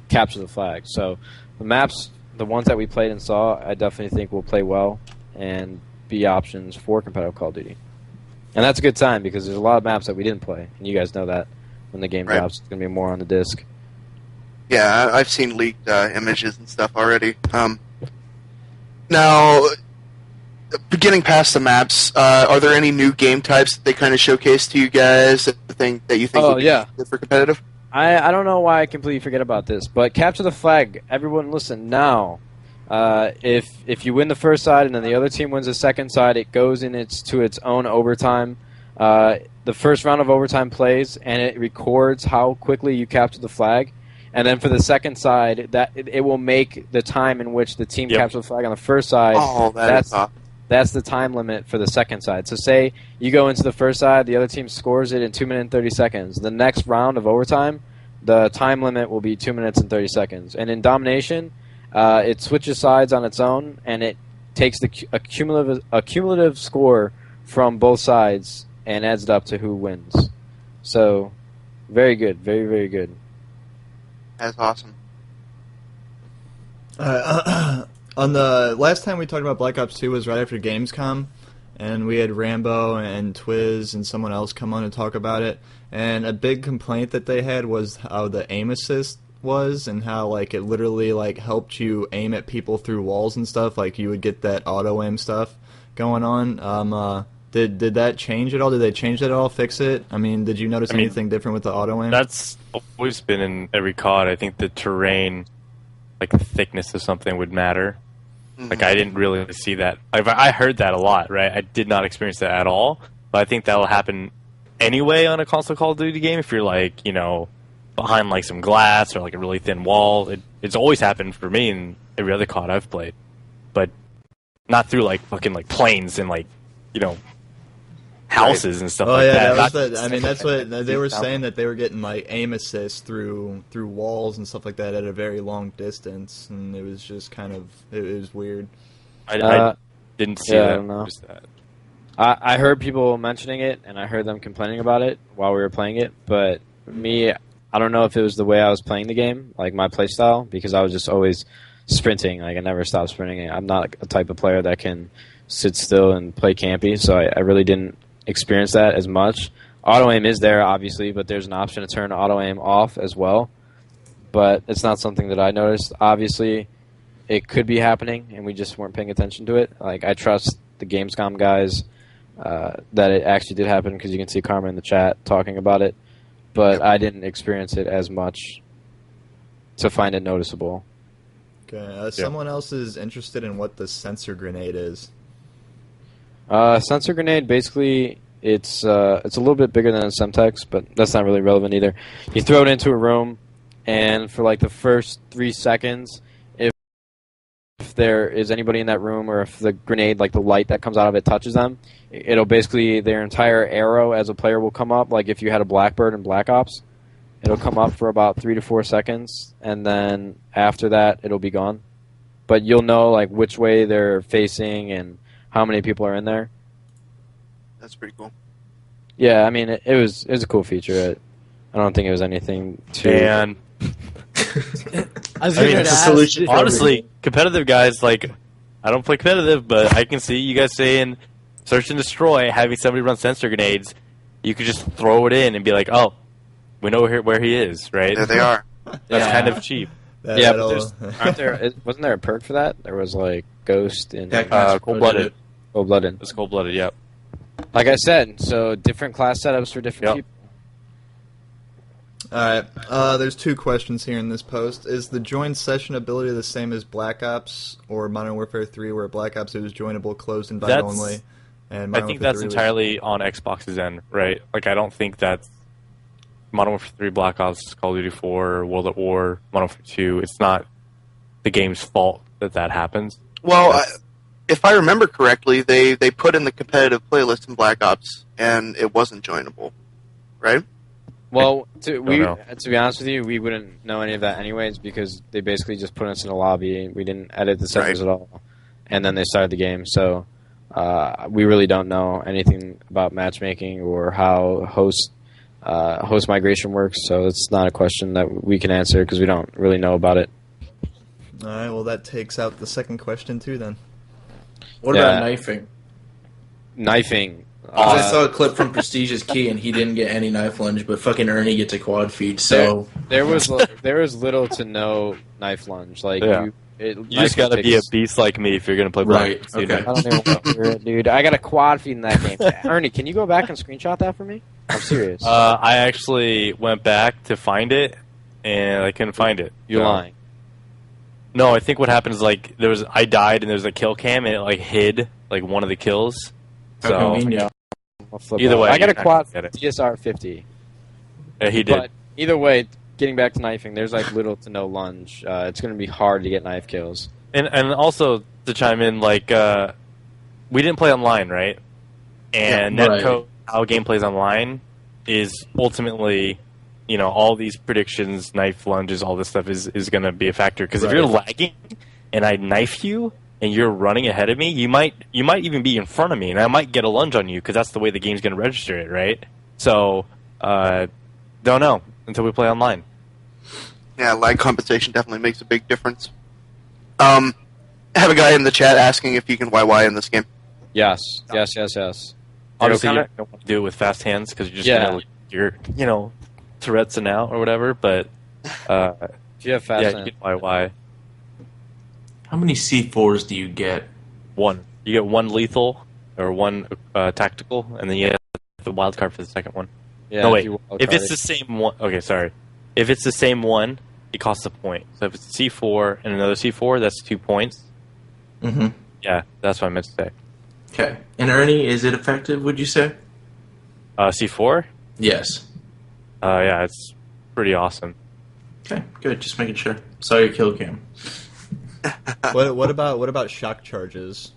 capture the flag. So the maps, the ones that we played and saw, I definitely think will play well and be options for competitive Call of Duty. And that's a good time because there's a lot of maps that we didn't play, and you guys know that when the game drops, it's going to be more on the disc. Yeah, I've seen leaked images and stuff already. Now, getting past the maps, are there any new game types that they kind of showcase to you guys that you think would be good for competitive? I don't know why I completely forget about this, but capture the flag. Everyone listen now. If you win the first side and then the other team wins the second side, it goes to its own overtime. The first round of overtime plays, and it records how quickly you capture the flag. And then for the second side, that it will make the time in which the team captures the flag on the first side. Oh, that's awesome. That's the time limit for the second side. So say you go into the first side, the other team scores it in 2 minutes and 30 seconds. The next round of overtime, the time limit will be 2 minutes and 30 seconds. And in Domination, it switches sides on its own, and it takes a cumulative score from both sides and adds it up to who wins. So, very good. Very, very good. That's awesome. On the last time we talked about Black Ops 2 was right after Gamescom, and we had Rambo and Twiz and someone else come on and talk about it. And a big complaint that they had was how the aim assist was, and how like it literally like helped you aim at people through walls and stuff. Like you would get that auto aim stuff going on. Did that change at all? Did they change that at all? Fix it? I mean, did you notice anything different with the auto aim? That's always been in every COD. I think the terrain, like the thickness of something, would matter. Like I didn't really see that. I heard that a lot, right? I did not experience that at all. But I think that will happen anyway on a console Call of Duty game if you're like, you know, behind like some glass or like a really thin wall. It's always happened for me in every other COD I've played, but not through like fucking like planes and like, you know, houses and stuff like that. I mean, that's what they were saying, that they were getting like aim assist through walls and stuff like that at a very long distance, and it was just kind of it was weird. I didn't see that. I don't know. I heard people mentioning it, and I heard them complaining about it while we were playing it. But me, I don't know if it was the way I was playing the game, like my play style, because I was just always sprinting. Like I never stopped sprinting. I'm not a type of player that can sit still and play campy, so I really didn't experience that as much. Auto aim is there, obviously, but there's an option to turn auto aim off as well. But it's not something that I noticed. Obviously, it could be happening, and we just weren't paying attention to it. Like I trust the Gamescom guys that it actually did happen, because you can see Karma in the chat talking about it. But I didn't experience it as much to find it noticeable. Okay, someone else is interested in what the sensor grenade is. Sensor grenade, basically, it's a little bit bigger than a Semtex, but that's not really relevant either. You throw it into a room, and for like the first 3 seconds, if there is anybody in that room, or if the grenade, like the light that comes out of it, touches them, it'll basically, their entire arrow as a player will come up, like if you had a Blackbird in Black Ops. It'll come up for about 3 to 4 seconds, and then after that, it'll be gone. But you'll know like which way they're facing and how many people are in there. That's pretty cool. Yeah, I mean, it was a cool feature. I don't think it was anything too... And I mean, it's a solution. Honestly, competitive guys, like, I don't play competitive, but I can see you guys saying search and destroy, having somebody run sensor grenades. You could just throw it in and be like, oh, we know where he is, right? There they are. That's kind of cheap. Yeah, but wasn't there a perk for that? There was like Ghost and Cold-Blooded. Cold-Blooded. It's Cold-Blooded, yep. Like I said, so different class setups for different people. Alright, there's 2 questions here in this post. Is the join session ability the same as Black Ops or Modern Warfare 3, where Black Ops it was joinable, closed invite only? And I think that's entirely on Xbox's end, right? Like, I don't think that's Modern Warfare 3, Black Ops, Call of Duty 4, World at War, Modern Warfare 2. It's not the game's fault that happens. Well, if I remember correctly, they put in the competitive playlist in Black Ops, and it wasn't joinable, right? Well, to be honest with you, we wouldn't know any of that anyways, because they basically just put us in a lobby. We didn't edit the servers at all, and then they started the game. So we really don't know anything about matchmaking or how host migration works. So it's not a question that we can answer because we don't really know about it. All right. Well, that takes out the second question too. Then. What about knifing? Knifing. I saw a clip from Prestige's Key, and he didn't get any knife lunge, but fucking Ernie gets a quad feed. So there was little to no knife lunge. Like you just got to be a beast like me if you're gonna play. Right. Okay. I don't even want to hear it, dude. I got a quad feed in that game. Ernie, can you go back and screenshot that for me? I'm serious. I actually went back to find it, and I couldn't find it. You're lying. No, I think what happened is like I died, and there was a kill cam, and it like hid like one of the kills. So Either way, I got a quad DSR 50. Yeah, he did. But either way, getting back to knifing, there's like little to no lunge. It's going to be hard to get knife kills. And also to chime in, like we didn't play online, right? And Yeah, right. netcode, how game plays online, is ultimately, all these predictions, knife lunges, all this stuff is going to be a factor. Because if you're lagging and I knife you and you're running ahead of me, you might even be in front of me, and I might get a lunge on you because that's the way the game's going to register it, right? So, don't know until we play online. Yeah, lag compensation definitely makes a big difference. I have a guy in the chat asking if you can YY in this game. Yes. Obviously, you don't want to do it with fast hands because you're just you're Tourette's and out or whatever. But if you have fast hands, you get YY. How many C4s do you get? One. You get one lethal or one tactical, and then you have the wild card for the second one. Yeah, no, wait. If it's the same one, okay, sorry. If it's the same one, it costs a point. So if it's a C4 and another C4, that's 2 points. Mm-hmm. Yeah, that's what I meant to say. Okay. And Ernie, is it effective, would you say? C4? Yes. Yeah, it's pretty awesome. Okay, good. Just making sure. Saw your kill cam. What about shock charges?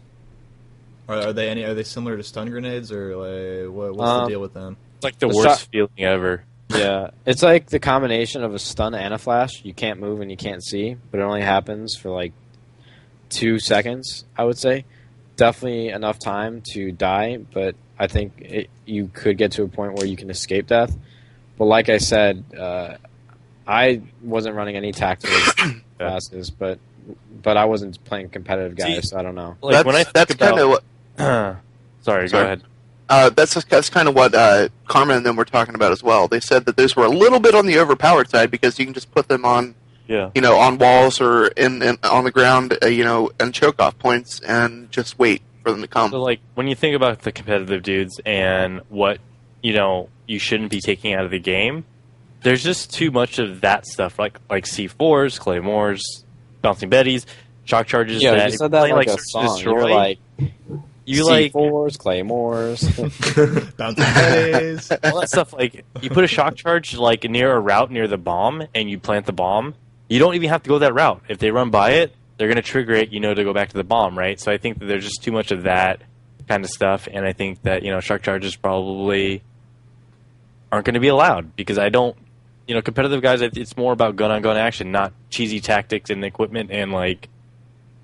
Are they similar to stun grenades, or like what's the deal with them? It's like the worst feeling ever. Yeah, it's like the combination of a stun and a flash. You can't move and you can't see, but it only happens for like 2 seconds, I would say. Definitely enough time to die, but I think you could get to a point where you can escape death. But like I said, I wasn't running any tactical classes, but I wasn't playing competitive guys, so I don't know. Like That's kind of what. Sorry, go ahead. That's kind of what Carmen and them were talking about as well. They said that those were a little bit on the overpowered side because you can just put them on, on walls or on the ground, and choke off points and just wait for them to come. So, like, when you think about the competitive dudes and what you shouldn't be taking out of the game, there's just too much of that stuff, like C4s, claymores, bouncing betties, shock charges. Yeah, you said that like a song. You like C4s, claymores, bouncing betties, all that stuff. Like, you put a shock charge like near a route near the bomb, and you plant the bomb. You don't even have to go that route. If they run by it, they're going to trigger it, to go back to the bomb, right? So I think that there's just too much of that kind of stuff, and I think that shock charges probably aren't going to be allowed because I don't. Competitive guys, it's more about gun-on-gun action, not cheesy tactics and equipment and, like,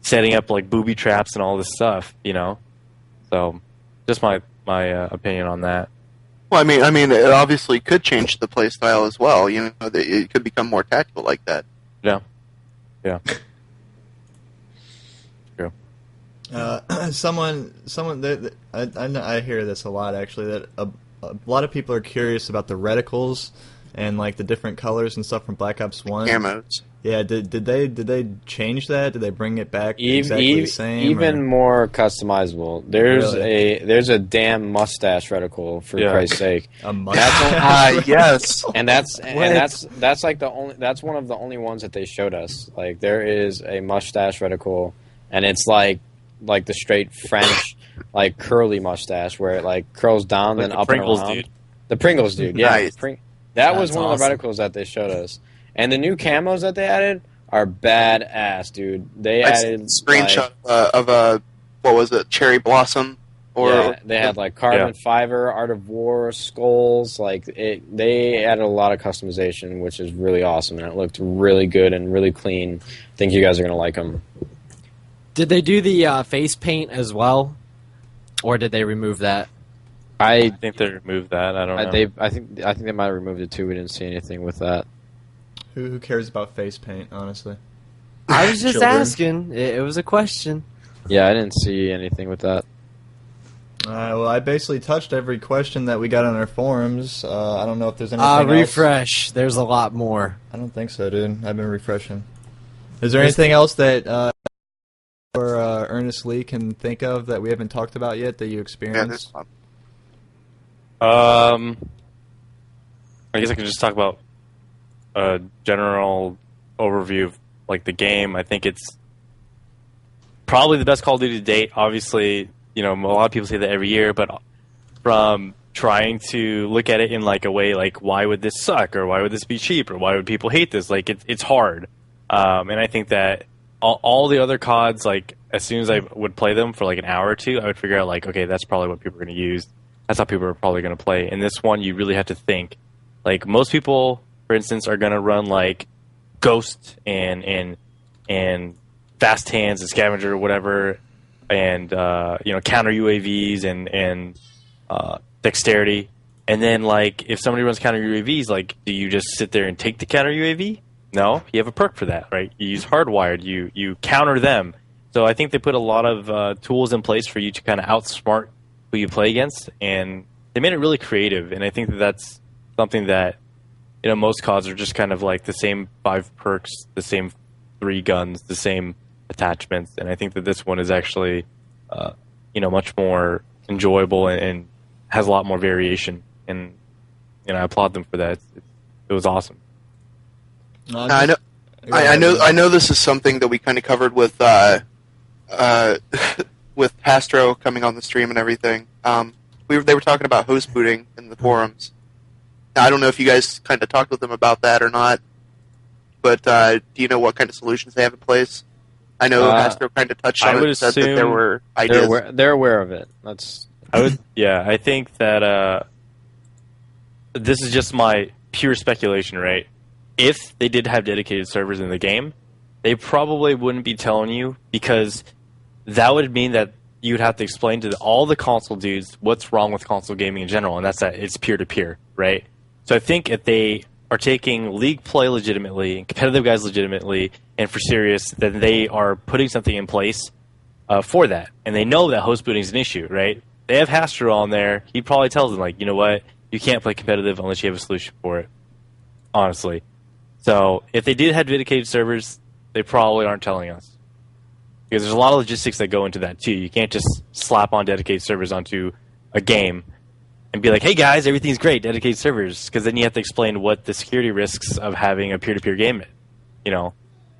setting up, like, booby traps and all this stuff, So, just my opinion on that. Well, I mean, it obviously could change the play style as well. It could become more tactical like that. Yeah. True. I hear this a lot, actually, that a lot of people are curious about the reticles and like the different colors and stuff from Black Ops 1. Camos. Yeah, did they change that? Did they bring it back exactly the same? Even more customizable. There's a damn mustache reticle for Christ's sake. A mustache. Yes. And that's like that's one of the only ones that they showed us. Like there is a mustache reticle, and it's like the straight French like curly mustache where it like curls down like and the up Pringles and around. dude. The Pringles dude. Yeah. Nice. That was one awesome. of the reticles that they showed us. And the new camos that they added are badass, dude. They added a screenshot of what was it, cherry blossom, they had like carbon fiber, art of war, skulls. They added a lot of customization, which is really awesome, and it looked really good and really clean. I think you guys are gonna like them. Did they do the face paint as well, or did they remove that? I think they removed that. I don't know. I think they might have removed it too. We didn't see anything with that. Who cares about face paint, honestly? I was just Children. asking. It was a question. Yeah, I didn't see anything with that. Well, I basically touched every question that we got on our forums. I don't know if there's anything else. Refresh. There's a lot more. I don't think so, dude. I've been refreshing. Is there anything else that or Ernest Lee can think of that we haven't talked about yet that you experienced? I guess I could just talk about a general overview of like the game. I think it's probably the best Call of Duty to date. Obviously, a lot of people say that every year, but from trying to look at it in like a way like, why would this suck, or why would this be cheap, or why would people hate this? Like it's hard, and I think that all the other CODs, like as soon as I would play them for like an hour or two, I would figure out like, okay, that's probably what people are going to use. That's how people are probably going to play. And this one, you really have to think. Like most people, for instance, are going to run like Ghost and Fast Hands and Scavenger or whatever, and counter UAVs and Dexterity. And then like if somebody runs counter UAVs, like do you just sit there and take the counter UAV? No, you have a perk for that, right? You use Hardwired, you counter them. So I think they put a lot of tools in place for you to kind of outsmart who you play against, and they made it really creative. And I think that that's something that, most CODs are just kind of like the same 5 perks, the same 3 guns, the same attachments. And I think that this one is actually, much more enjoyable and has a lot more variation. And, I applaud them for that. It was awesome. I know this is something that we kind of covered with with Pastro coming on the stream and everything. They were talking about host booting in the forums. Now, I don't know if you guys kind of talked with them about that or not, but do you know what kind of solutions they have in place? I know Pastro kind of touched on it and said that there were ideas. They're aware of it. I think that this is just my pure speculation, right? If they did have dedicated servers in the game, they probably wouldn't be telling you, because that would mean that you would have to explain to all the console dudes what's wrong with console gaming in general, and that's that it's peer-to-peer, right? So I think if they are taking league play legitimately and competitive guys legitimately and for serious, then they are putting something in place for that. And they know that host booting is an issue, right? They have Hastro on there. He probably tells them, like, you know what? You can't play competitive unless you have a solution for it, honestly. So if they did have dedicated servers, they probably aren't telling us. Because there's a lot of logistics that go into that, too. You can't just slap on dedicated servers onto a game and be like, hey, guys, everything's great, dedicated servers. Because then you have to explain what the security risks of having a peer-to-peer game,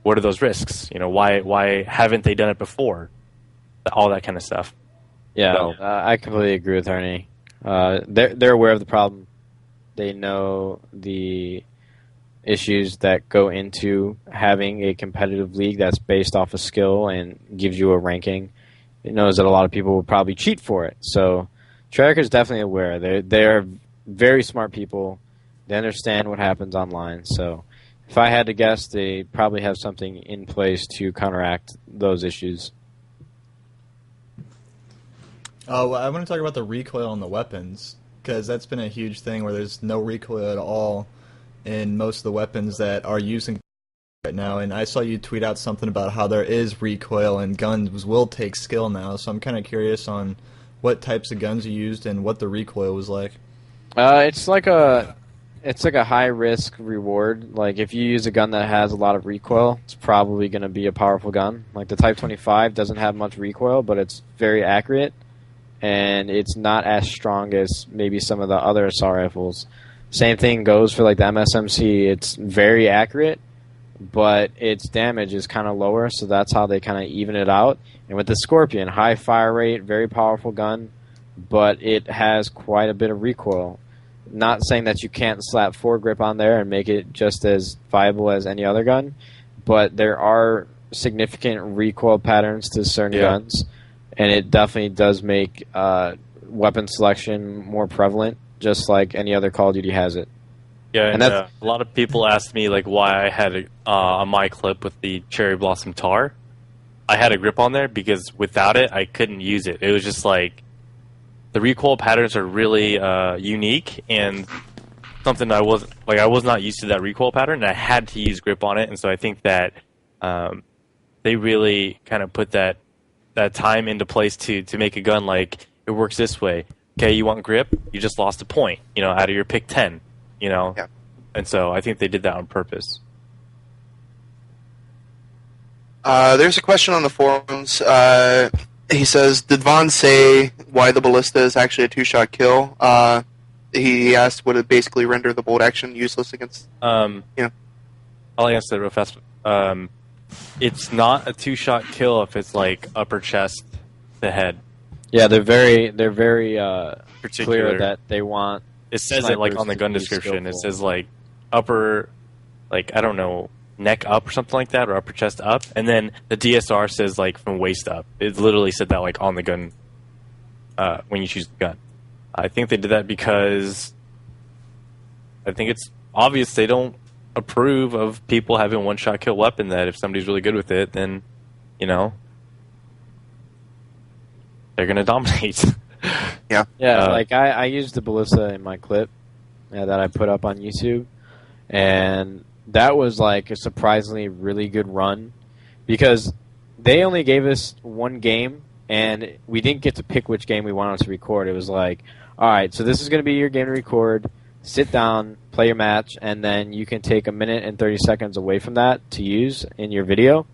what are those risks? Why haven't they done it before? All that kind of stuff. Yeah, So, I completely agree with Ernie. They're aware of the problem. They know the issues that go into having a competitive league that's based off of skill and gives you a ranking. It knows that a lot of people will probably cheat for it. So Treyarch is definitely aware. They're very smart people. They understand what happens online. So if I had to guess, they probably have something in place to counteract those issues. Well, I want to talk about the recoil on the weapons, because that's been a huge thing where there's no recoil at all in most of the weapons that are using right now. And I saw you tweet out something about how there is recoil and guns will take skill now. So I'm kind of curious on what types of guns you used and what the recoil was like. It's like a high risk reward. Like if you use a gun that has a lot of recoil, it's probably going to be a powerful gun. Like the Type 25 doesn't have much recoil, but it's very accurate, and it's not as strong as maybe some of the other assault rifles. Same thing goes for like the MSMC. It's very accurate, but its damage is kind of lower, so that's how they kind of even it out. And with the Scorpion, high fire rate, very powerful gun, but it has quite a bit of recoil. Not saying that you can't slap foregrip on there and make it just as viable as any other gun, but there are significant recoil patterns to certain guns, and it definitely does make weapon selection more prevalent, just like any other Call of Duty has it. Yeah, and a lot of people asked me like why I had on my clip with the Cherry Blossom Tar, I had a grip on there because without it, I couldn't use it. It was just like the recoil patterns are really unique and something I was not used to that recoil pattern, and I had to use grip on it. And so I think that they really kind of put that time into place to make a gun like it works this way. Okay, you want grip? You just lost a point, out of your pick 10, Yeah. And so I think they did that on purpose. There's a question on the forums. He says, did Vaughn say why the ballista is actually a two-shot kill? He asked, would it basically render the bolt action useless against... I'll answer that real fast. It's not a two-shot kill if it's like upper chest to head. Yeah, they're very Particular. clear that they want. It says it like snipers on the to gun be description. It skillful. says like upper, like I don't know, neck up or something like that, or upper chest up, and then the DSR says like from waist up. It literally said that like on the gun when you choose the gun. I think they did that because I think it's obvious they don't approve of people having one-shot kill weapon. That if somebody's really good with it, then you know they're gonna dominate. Yeah. Yeah, like I used the ballista in my clip that I put up on YouTube, and that was like a surprisingly really good run because they only gave us one game, and we didn't get to pick which game we wanted to record. It was like, all right, so this is going to be your game to record. Sit down, play your match, and then you can take a minute and 30 seconds away from that to use in your video.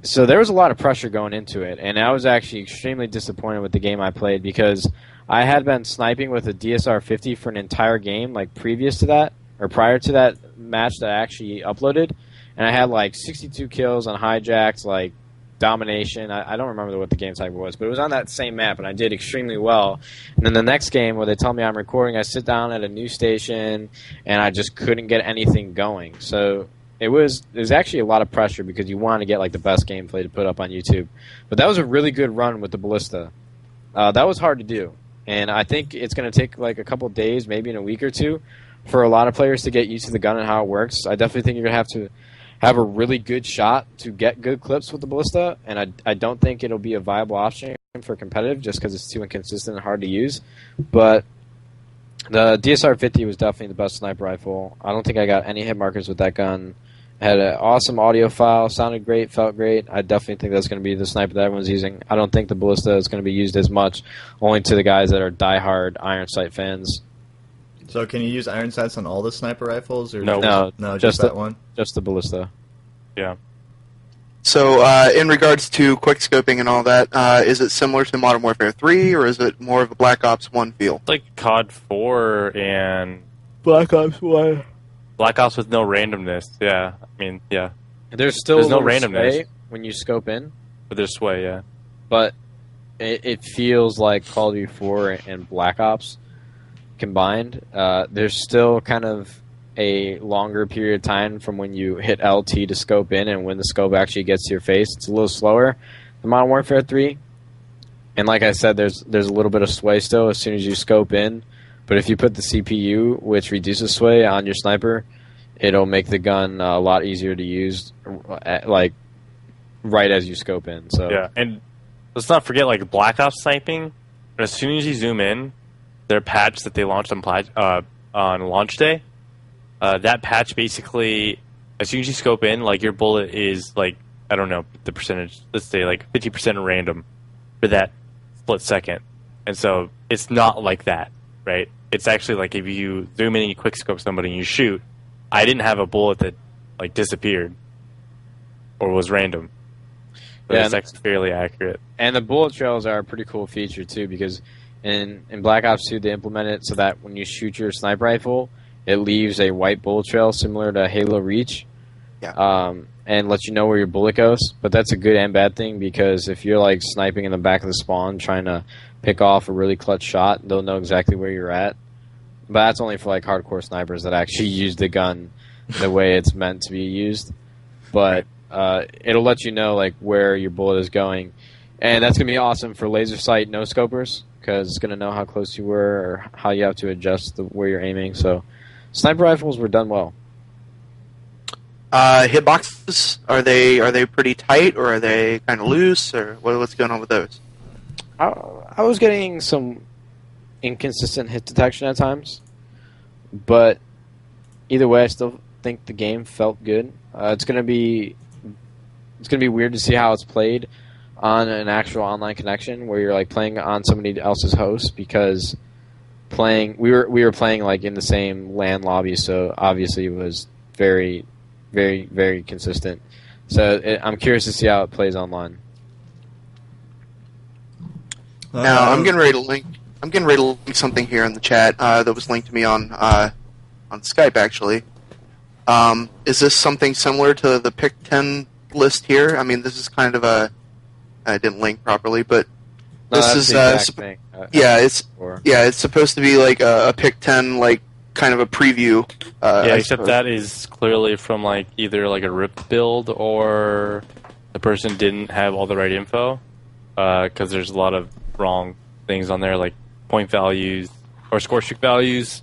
So there was a lot of pressure going into it, and I was actually extremely disappointed with the game I played because I had been sniping with a DSR 50 for an entire game, like previous to that, or prior to that match that I actually uploaded, and I had like 62 kills on hijacks, like domination. I don't remember what the game type was, but it was on that same map, and I did extremely well. And then the next game where they tell me I'm recording, I sit down at a new station, and I just couldn't get anything going. So it was actually a lot of pressure because you want to get like the best gameplay to put up on YouTube. But that was a really good run with the ballista. That was hard to do, and I think it's going to take like a couple days, maybe in a week or two, for a lot of players to get used to the gun and how it works. I definitely think you're going to have to have a really good shot to get good clips with the ballista, and I don't think it'll be a viable option for competitive just because it's too inconsistent and hard to use. But the DSR 50 was definitely the best sniper rifle. I don't think I got any hit markers with that gun. Had an awesome audio file, sounded great, felt great. I definitely think that's going to be the sniper that everyone's using. I don't think the ballista is going to be used as much, only to the guys that are diehard iron sight fans. So can you use iron sights on all the sniper rifles? Or No. no, just that one. Just the ballista. Yeah. So, in regards to quickscoping and all that, is it similar to Modern Warfare 3, or is it more of a Black Ops 1 feel? It's like COD 4 and Black Ops 1. Black Ops with no randomness. Yeah, I mean, yeah, There's still There's a no little randomness. sway when you scope in, but there's sway. Yeah, but it feels like Call of Duty 4 and Black Ops combined. There's still kind of a longer period of time from when you hit LT to scope in and when the scope actually gets to your face. It's a little slower than Modern Warfare 3. And like I said, there's a little bit of sway still as soon as you scope in. But if you put the CPU, which reduces sway, on your sniper, it'll make the gun a lot easier to use, like right as you scope in. So yeah, and let's not forget like Black Ops sniping. As soon as you zoom in, their patch that they launched on launch day, that patch basically, as soon as you scope in, like your bullet is like, I don't know the percentage. Let's say like 50% random for that split second, and so it's not like that. Right? It's actually like if you zoom in and you quickscope somebody and you shoot, I didn't have a bullet that like disappeared or was random. But Yeah, it's actually fairly accurate. And the bullet trails are a pretty cool feature too, because in Black Ops 2 they implement it so that when you shoot your sniper rifle, it leaves a white bullet trail similar to Halo Reach. Yeah. And lets you know where your bullet goes. But that's a good and bad thing, because if you're like sniping in the back of the spawn trying to pick off a really clutch shot, they'll know exactly where you're at. But that's only for like hardcore snipers that actually use the gun the way it's meant to be used. But it'll let you know like where your bullet is going, and that's gonna be awesome for laser sight no scopers, because it's gonna know how close you were or how you have to adjust where you're aiming. So sniper rifles were done well. Hitboxes, are they pretty tight, or are they kind of loose, or what's going on with those? I was getting some inconsistent hit detection at times, but either way, I still think the game felt good. It's gonna be weird to see how it's played on an actual online connection where you're like playing on somebody else's host, because we were playing like in the same LAN lobby, so obviously it was very, very, very consistent. So I'm curious to see how it plays online. Now I'm getting ready to link something here in the chat that was linked to me on Skype actually. Is this something similar to the pick 10 list here? I mean, this is kind of I didn't link properly, but No, This that's is, the exact thing. it's supposed to be like a pick 10, like kind of a preview. Yeah, I except suppose. that is clearly from like either like a ripped build or the person didn't have all the right info. Because there's a lot of wrong things on there, like point values or score streak values.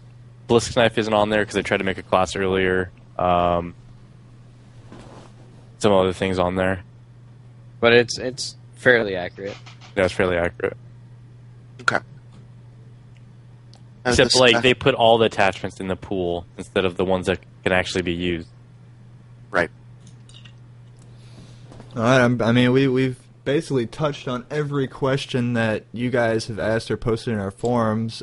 Blisk Knife isn't on there because I tried to make a class earlier. Some other things on there. But it's fairly accurate. Yeah, it's fairly accurate. Okay. Except like they put all the attachments in the pool instead of the ones that can actually be used. Right. All right. I mean, we've basically touched on every question that you guys have asked or posted in our forums.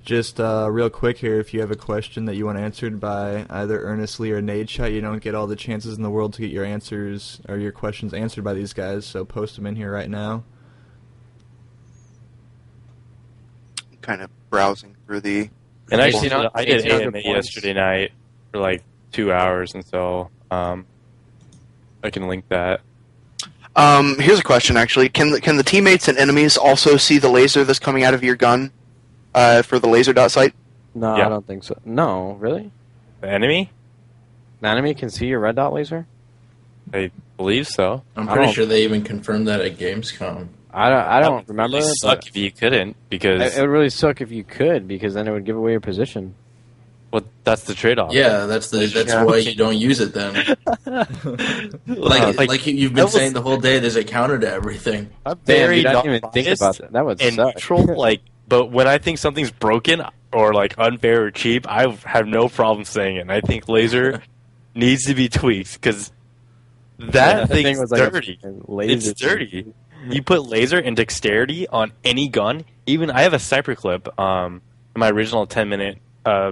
Just real quick here, if you have a question that you want answered by either Ernest, Lee, or NaDeShoT, you don't get all the chances in the world to get your answers or your questions answered by these guys, so post them in here right now. Kind of browsing through the. And actually, 1800 I did 1800 AMA points. yesterday night for like 2 hours, and so I can link that. Here's a question, actually. Can the teammates and enemies also see the laser that's coming out of your gun for the laser dot sight? No, Yeah. I don't think so. No, really? The enemy? The enemy can see your red dot laser? I believe so. I'm I pretty don't- sure they even confirmed that at Gamescom. I don't That would remember. really suck but if you couldn't, because it would really suck if you could, because then it would give away your position. well, that's the trade-off. Yeah, that's why you don't use it then. Like you've been that was- saying the whole day, there's a counter to everything. I'm Damn, very dude, I didn't even think non-biased about that. That would and suck. neutral. Like, but when I think something's broken or like unfair or cheap, I have no problem saying it. And I think laser needs to be tweaked because that thing was dirty. Laser It's dirty. You put laser and dexterity on any gun. Even I have a sniper clip. In my original 10-minute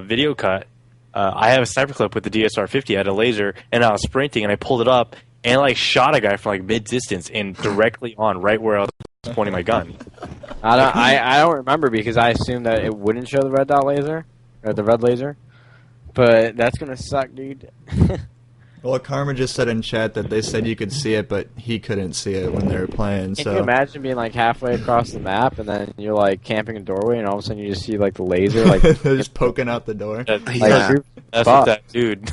video cut, I have a sniper clip with the DSR-50 at a laser, and I was sprinting, and I pulled it up and like shot a guy from like mid distance and directly on right where I was pointing my gun. I don't remember because I assumed that it wouldn't show the red dot laser or the red laser. But that's gonna suck, dude. Well, Karma just said in chat that they said you could see it, but he couldn't see it when they were playing. Can So you imagine being like halfway across the map and then you're like camping a doorway and all of a sudden you just see like the laser like they're just poking out the door. like Yeah. you're That's fucked. what that dude.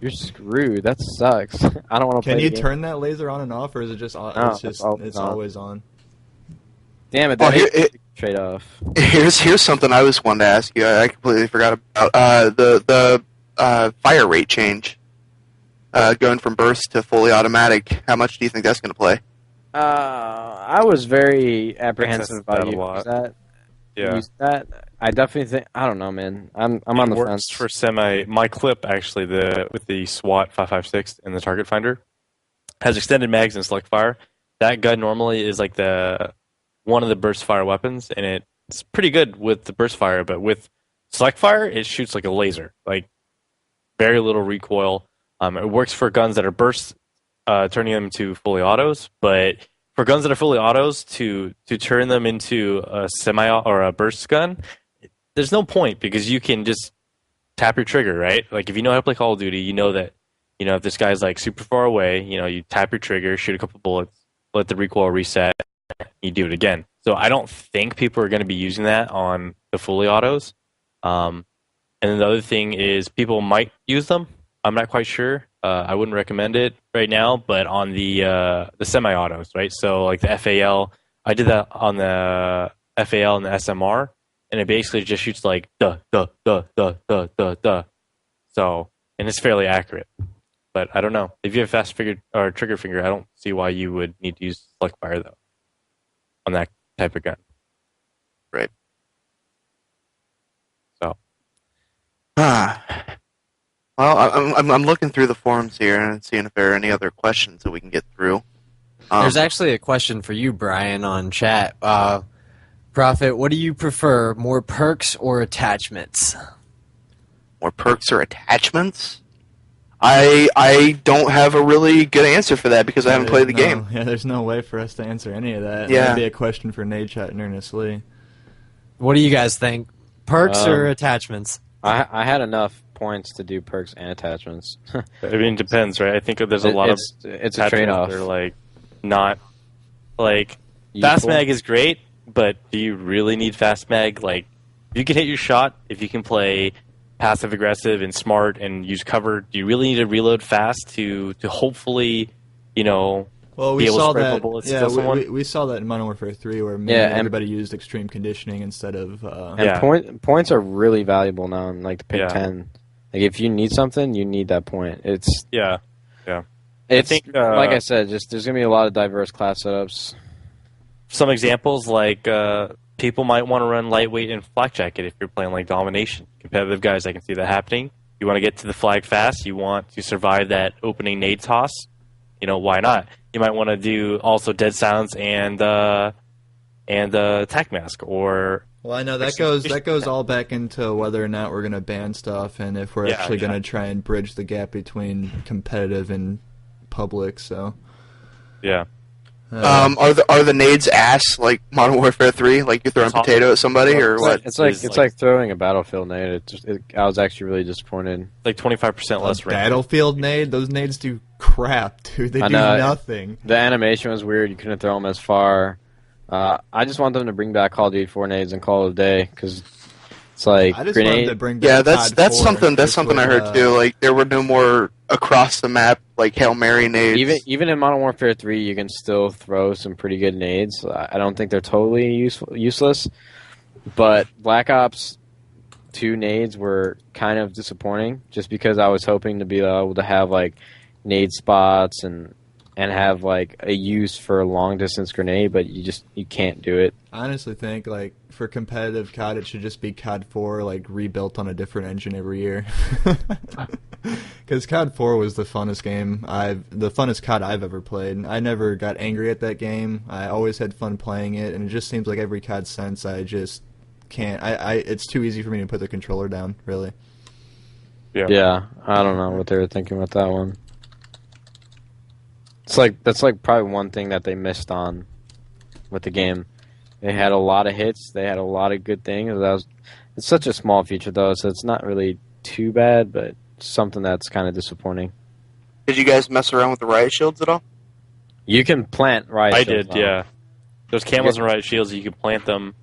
You're screwed. That sucks. I don't want to play Can you the game. turn that laser on and off, or is it just on? No, it's just it's on. always on. Damn it! Oh, That here- trade off. Here's something I was wanting to ask you. I completely forgot about the fire rate change, going from burst to fully automatic. How much do you think that's going to play? I was very apprehensive That's about a you. lot. Use that. I definitely think. I don't know, man. I'm on the It works fence. for semi. My clip actually, with the SWAT 5.56 and the target finder, has extended mags and select fire. That gun normally is like one of the burst fire weapons, and it's pretty good with the burst fire. But with select fire, it shoots like a laser, like very little recoil. It works for guns that are burst, turning them into fully autos, but for guns that are fully autos, to turn them into a semi or a burst gun, there's no point because you can just tap your trigger, right? Like if you know how to play Call of Duty, you know that if this guy's like super far away, you tap your trigger, shoot a couple bullets, let the recoil reset, you do it again. So I don't think people are going to be using that on the fully autos. And then the other thing is people might use them. I'm not quite sure. I wouldn't recommend it right now, but on the semi-autos, right? So like the FAL, I did that on the FAL and the SMR, and it basically just shoots like duh, duh, duh, duh, duh, duh, duh. So, and it's fairly accurate. But I don't know. If you have fast trigger finger, I don't see why you would need to use select fire though on that type of gun. Right. So. Well, I'm looking through the forums here and seeing if there are any other questions that we can get through. There's actually a question for you, Brian, on chat. Prophet, what do you prefer, more perks or attachments? More perks or attachments? I don't have a really good answer for that because I haven't played the game. Yeah, there's no way for us to answer any of that. Yeah. That'd be a question for NaDeShoT and Ernest Lee. What do you guys think? Perks or attachments? I had enough points to do perks and attachments. I mean, it depends, right? I think there's a lot of it's a attachments trade-off. that are like not Like, fast mag is great, but do you really need fast mag? Like, if you can hit your shot, if you can play passive aggressive and smart and use cover, do you really need to reload fast to hopefully, you know, Well, be we able saw to spray that. bullets to Yeah, kill someone? we saw that in Modern Warfare 3, where everybody used extreme conditioning instead of. And points are really valuable now in like the Pick Yeah. 10. Like if you need something, you need that point. It's It's like I said, just there's gonna be a lot of diverse class setups. some examples like people might want to run lightweight and flak jacket if you're playing like domination. Competitive guys, I can see that happening. You want to get to the flag fast. You want to survive that opening nade toss. You know, why not? You might want to do also dead silence and attack mask or. Well, I know that goes all back into whether or not we're going to ban stuff, and if we're actually going to try and bridge the gap between competitive and public. So. Yeah. Are the nades ass like Modern Warfare 3? Like you throwing a potato at somebody or what? It's like throwing a battlefield nade. I was actually really disappointed. Like 25% less range. Battlefield nade? Those nades do crap, dude. They do nothing. The animation was weird. You couldn't throw them as far. I just want them to bring back Call of Duty 4 nades and call it a day because it's like I just grenade. wanted to bring back that's something I heard too. Like there were no more across the map like Hail Mary nades. Even in Modern Warfare 3, you can still throw some pretty good nades. I don't think they're totally useless, but Black Ops 2 nades were kind of disappointing just because I was hoping to be able to have like nade spots and have like a use for a long distance grenade, but you can't do it. I honestly think like for competitive COD, it should just be COD 4 like rebuilt on a different engine every year. Because COD 4 was the funnest COD I've ever played. I never got angry at that game. I always had fun playing it, and it just seems like every COD since I just can't. It's too easy for me to put the controller down. Really. Yeah, I don't know what they were thinking with that one. That's like probably one thing that they missed on with the game. They had a lot of hits. They had a lot of good things. It's such a small feature though, so it's not really too bad, but something that's kind of disappointing. Did you guys mess around with the riot shields at all? You can plant riot shields. I did, yeah. There's camos and riot shields. You can plant them.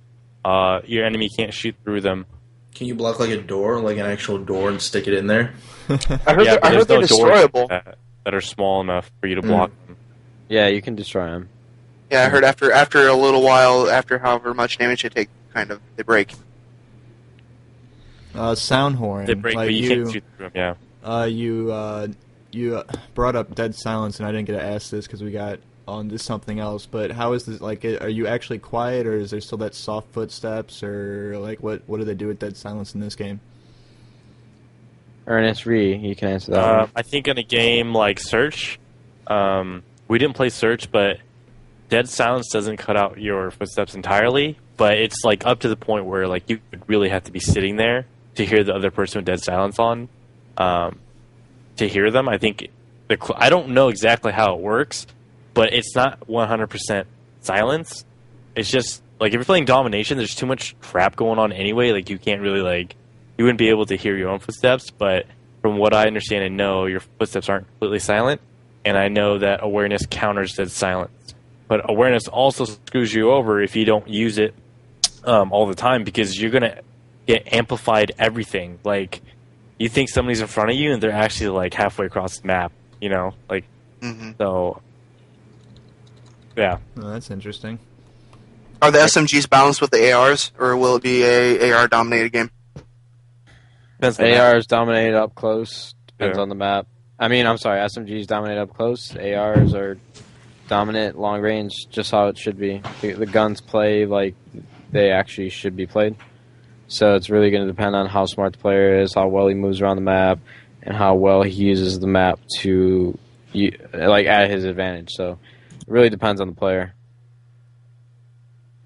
Your enemy can't shoot through them. Can you block like a door, like an actual door, and stick it in there? I heard they're destroyable. That are small enough for you to block them. Yeah, you can destroy them. Yeah, I heard after a little while, after however much damage they take, they break. Sound horn. They break, like but you can't shoot through them, yeah. You brought up dead silence, and I didn't get to ask this because we got on to something else. But how is this? Like, are you actually quiet, or is there still that soft footsteps, or like what do they do with dead silence in this game? Ernest, you can answer that one. I think in a game like Search, we didn't play Search, but dead silence doesn't cut out your footsteps entirely. But it's like up to the point where like you would really have to be sitting there to hear the other person with dead silence on, to hear them. I think I don't know exactly how it works, but it's not 100% silence. It's just like if you're playing domination, there's too much crap going on anyway. Like you can't really you wouldn't be able to hear your own footsteps. But from what I understand and know, your footsteps aren't completely silent, and I know that awareness counters dead silence. But awareness also screws you over if you don't use it all the time, because you're gonna get amplified everything. Like you think somebody's in front of you, and they're actually like halfway across the map. You know, like so. Yeah, Oh, that's interesting. Are the SMGs balanced with the ARs, or will it be a AR dominated game? depends on the AR map. is dominated up close. Depends Yeah. on the map. I'm sorry. SMGs dominate up close. ARs are dominant long range, just how it should be. The guns play like they actually should be played. So it's really going to depend on how smart the player is, how well he moves around the map, and how well he uses the map to at his advantage. So it really depends on the player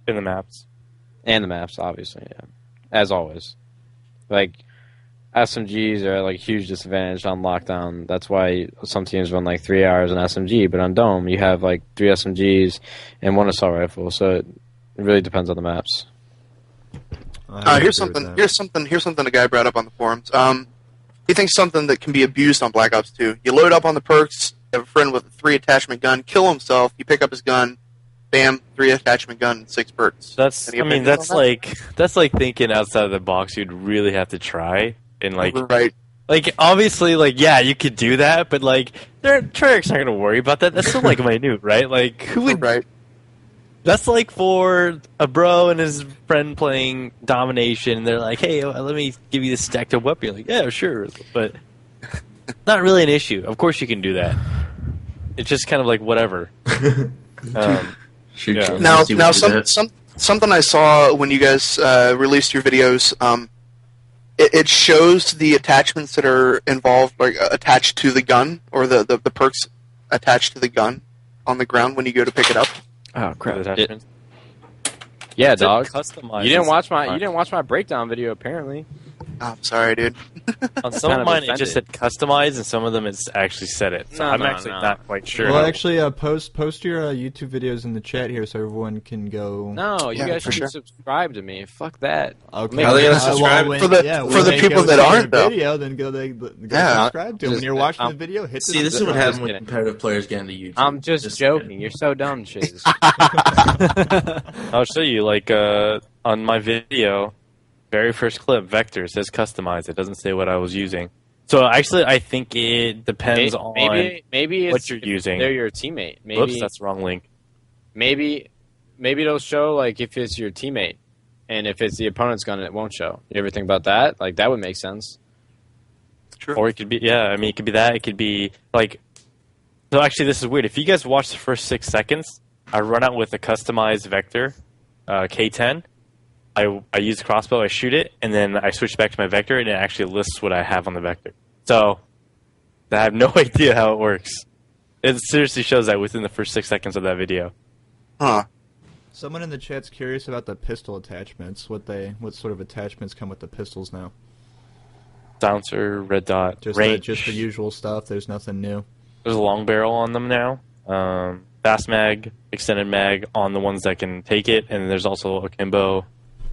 in the maps. and the maps, obviously. Yeah, as always. Like SMGs are like huge disadvantage on lockdown. That's why some teams run like 3 hours in SMG, but on Dome you have like 3 SMGs and 1 assault rifle. So it really depends on the maps. Here's something a guy brought up on the forums. He thinks something that can be abused on Black Ops 2. You load up on the perks, you have a friend with a 3 attachment gun, kill himself, you pick up his gun, bam, 3 attachment gun, 6 perks. That's Any I mean opinions on that's like thinking outside of the box. You'd really have to try and right. Like, obviously, like, yeah, you could do that, but, like, Treyarch's not going to worry about that. That's still, like, minute, right? Like, who would... Right. That's, like, for a bro and his friend playing Domination, and they're like, hey, let me give you this stacked up weapon. You're like, yeah, sure. But not really an issue. Of course you can do that. It's just kind of like, whatever. Shoot, Yeah. Now, something I saw when you guys released your videos, it shows the attachments that are involved, like attached to the gun, or the perks attached to the gun on the ground when you go to pick it up. Oh crap! Attachments. Yeah, It's dog. customized. You didn't watch my breakdown video apparently. Oh, I'm sorry, dude. On some kind of of mine, it just said offended. customize, and some of them it's actually said it. So No, I'm no, actually no. not quite sure. Well, how- actually, post your YouTube videos in the chat here so everyone can go. No, you Yeah, guys for should sure. subscribe to me. Fuck that. Okay. How they gotta subscribe? when- For the- yeah, for when the they people go that see aren't, the though. video, then go Yeah. subscribe to them. When Just- you're watching I'm- the video, hit the See, this is what subscribe. happens when kidding. competitive players get into YouTube. I'm just joking. You're so dumb, Chiz. I'll show you, like, on my video, very first clip, Vector says customize. It doesn't say what I was using. So actually, I think it depends on maybe what it's you're if using. They're your teammate. Maybe Whoops, that's the wrong link. maybe it'll show like if it's your teammate, and if it's the opponent's gun, it won't show. You ever think about that? Like that would make sense. True. Or it could be, yeah, I mean, it could be that. It could be, like, so actually, this is weird. If you guys watch the first 6 seconds, I run out with a customized Vector, K10. I use the crossbow, I shoot it, and then I switch back to my Vector, and it actually lists what I have on the Vector. So, I have no idea how it works. It seriously shows that within the first 6 seconds of that video. Huh. Someone in the chat's curious about the pistol attachments. What sort of attachments come with the pistols now? Silencer, red dot, Just range. just the usual stuff. There's nothing new. There's a long barrel on them now. Fast mag, extended mag on the ones that can take it, and there's also akimbo,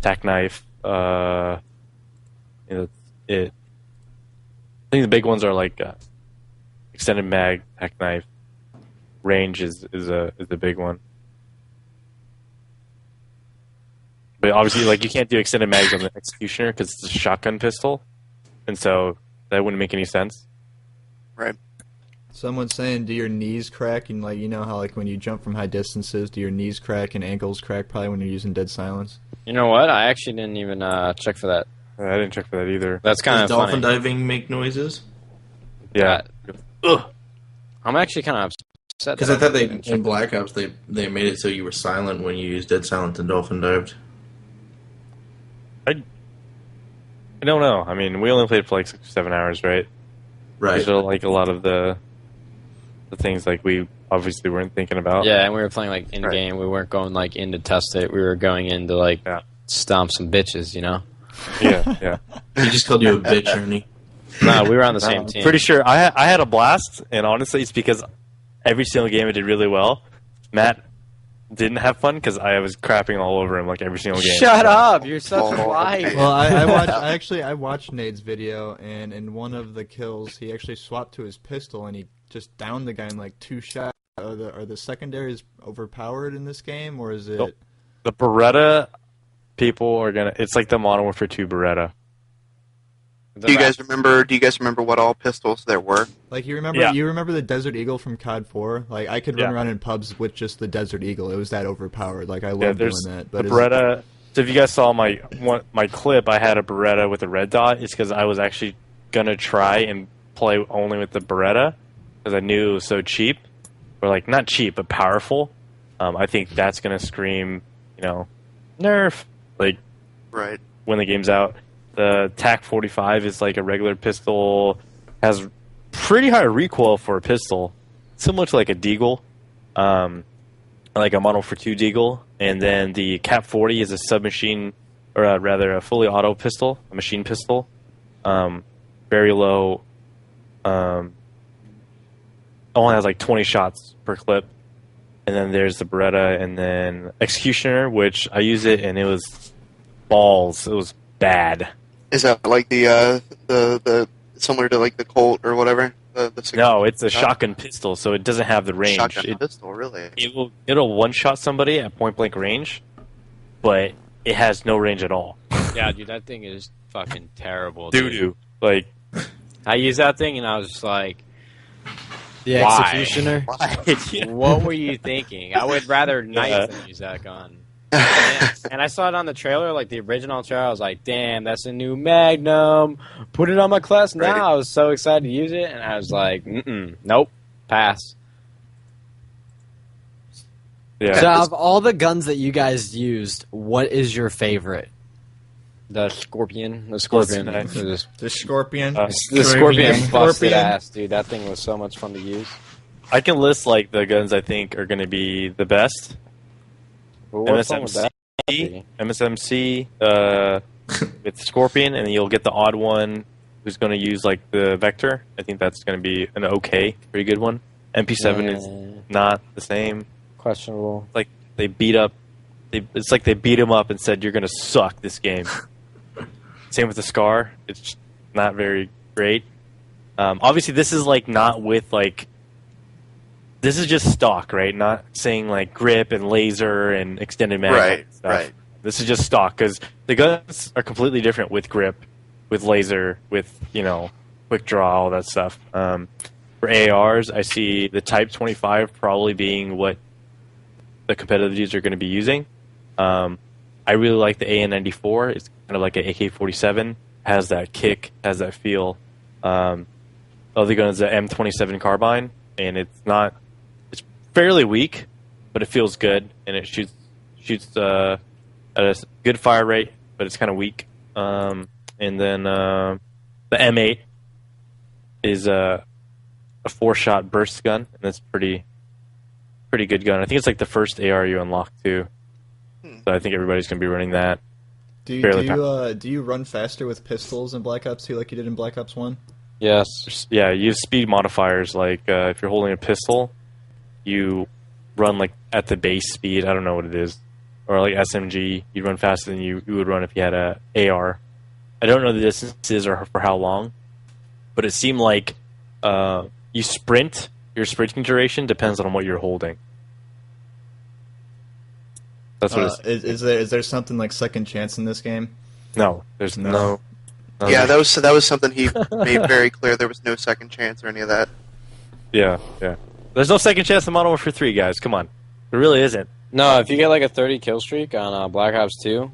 tack knife. I think the big ones are like extended mag, tack knife. Range is a big one. But obviously, like you can't do extended mags on the executioner because it's a shotgun pistol, and so that wouldn't make any sense. Right. Someone's saying, do your knees crack? And like, you know how like when you jump from high distances, do your knees crack and ankles crack? Probably when you're using dead silence. You know what? I actually didn't even check for that. I didn't check for that either. That's kind Does of dolphin funny. diving make noises? Yeah. I'm actually kind of upset Because that I thought they didn't check in Black Ops they made it so you were silent when you used dead silent and dolphin dived. I don't know. I mean, we only played for like 6 or 7 hours, right? Right. These are like a lot of the things like we obviously weren't thinking about. Yeah, and we were playing like in game. We weren't going like in to test it. We were going in to like stomp some bitches, you know. Yeah. He just called you a bitch, Ernie. No, we were on the same team. Pretty sure I had a blast, and honestly, it's because every single game I did really well. Matt didn't have fun because I was crapping all over him like every single game. Shut up! You're such a Oh, liar. Well, I watched Nade's video, and in one of the kills, he actually swapped to his pistol, and he just downed the guy in like 2 shots. Are the secondaries overpowered in this game, or is it? Nope. The Beretta people are gonna. It's like the Modern Warfare 2 Beretta. Do you guys remember what all pistols there were? Like you remember? Yeah. You remember the Desert Eagle from COD 4? Like I could run around in pubs with just the Desert Eagle. It was that overpowered. Like I love doing that. But the Beretta. So if you guys saw my clip, I had a Beretta with a red dot. It's because I was actually gonna try and play only with the Beretta because I knew it was so cheap, or like not cheap but powerful. I think that's gonna scream, nerf. Like Right. when the game's out. The TAC 45 is like a regular pistol, has pretty high recoil for a pistol, similar to like a Deagle, like a Model for 2 Deagle. And then the Cap 40 is a submachine, or rather a fully auto pistol, a machine pistol, very low. Only has like 20 shots per clip. And then there's the Beretta, and then Executioner, which I use it, and it was balls. It was bad. Is that like the similar to like the Colt or whatever? The with the No, it's a shotgun pistol, so it doesn't have the range. shotgun pistol. Really? It'll one-shot somebody at point-blank range, but it has no range at all. Yeah, dude, that thing is fucking terrible. Doo-doo. Like, I used that thing and I was just like, The Why? executioner. what were you thinking? I would rather knife than use that gun. And I saw it on the trailer, like the original trailer. I was like, damn, that's a new Magnum. Put it on my class now. Right. I was so excited to use it, and I was like, nope, pass. yeah. So, of all the guns that you guys used, what is your favorite? The Scorpion. The Scorpion. Nice. The Scorpion. The Scorpion busted Scorpion. ass, dude. That thing was so much fun to use. I can list like the guns I think are going to be the best. But what's wrong with that? MSMC with Scorpion, and then you'll get the odd one who's going to use like the Vector. I think that's going to be an okay, pretty good one. MP7 is not the same. Questionable. Like they beat up. It's like they beat him up and said, "You're going to suck this game." Same with the Scar. It's not very great. Obviously, this is like not with like. This is just stock, right? Not saying like grip and laser and extended mag. Right, Stuff. right. This is just stock because the guns are completely different with grip, with laser, with quick draw, all that stuff. For ARs, I see the Type 25 probably being what the competitive dudes are going to be using. I really like the AN-94. It's kind of like an AK-47. Has that kick, has that feel. Other gun is the M27 carbine, and it's fairly weak, but it feels good, and it shoots at a good fire rate, but it's kind of weak. And then the M8 is a 4-shot burst gun, and that's pretty good gun. I think it's like the first AR you unlock too. So I think everybody's going to be running that. Do you run faster with pistols in Black Ops 2 like you did in Black Ops 1? Yes. Yeah, you have speed modifiers. Like if you're holding a pistol, you run like at the base speed. I don't know what it is, or like SMG, you run faster than you would run if you had a AR. I don't know the distances or for how long, but it seemed like you sprint. Your sprinting duration depends on what you're holding. That's what it is. Is there something like second chance in this game? No, there's no. Yeah, that was something he made very clear. There was no second chance or any of that. Yeah. There's no second chance in Modern Warfare 3, guys. Come on, there really isn't. No, if you get like a 30 kill streak on Black Ops 2,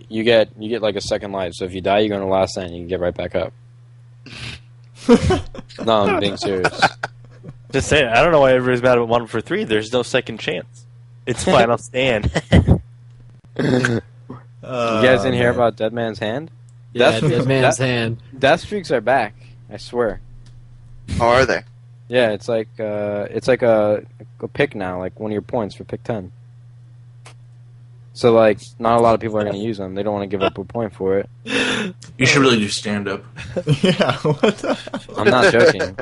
you get like a second life. So if you die, you go in the last stand, you can get right back up. No, I'm being serious. Just saying, I don't know why everybody's mad about Modern Warfare 3. There's no second chance. It's final stand. You guys didn't hear about Dead Man's Hand? Yeah, Dead Man's Hand. Death streaks are back. I swear. How are they? Yeah, it's like a pick now, like one of your points for pick 10. So like, not a lot of people are going to use them. They don't want to give up a point for it. You should really do stand up. Yeah, what the hell? I'm not joking.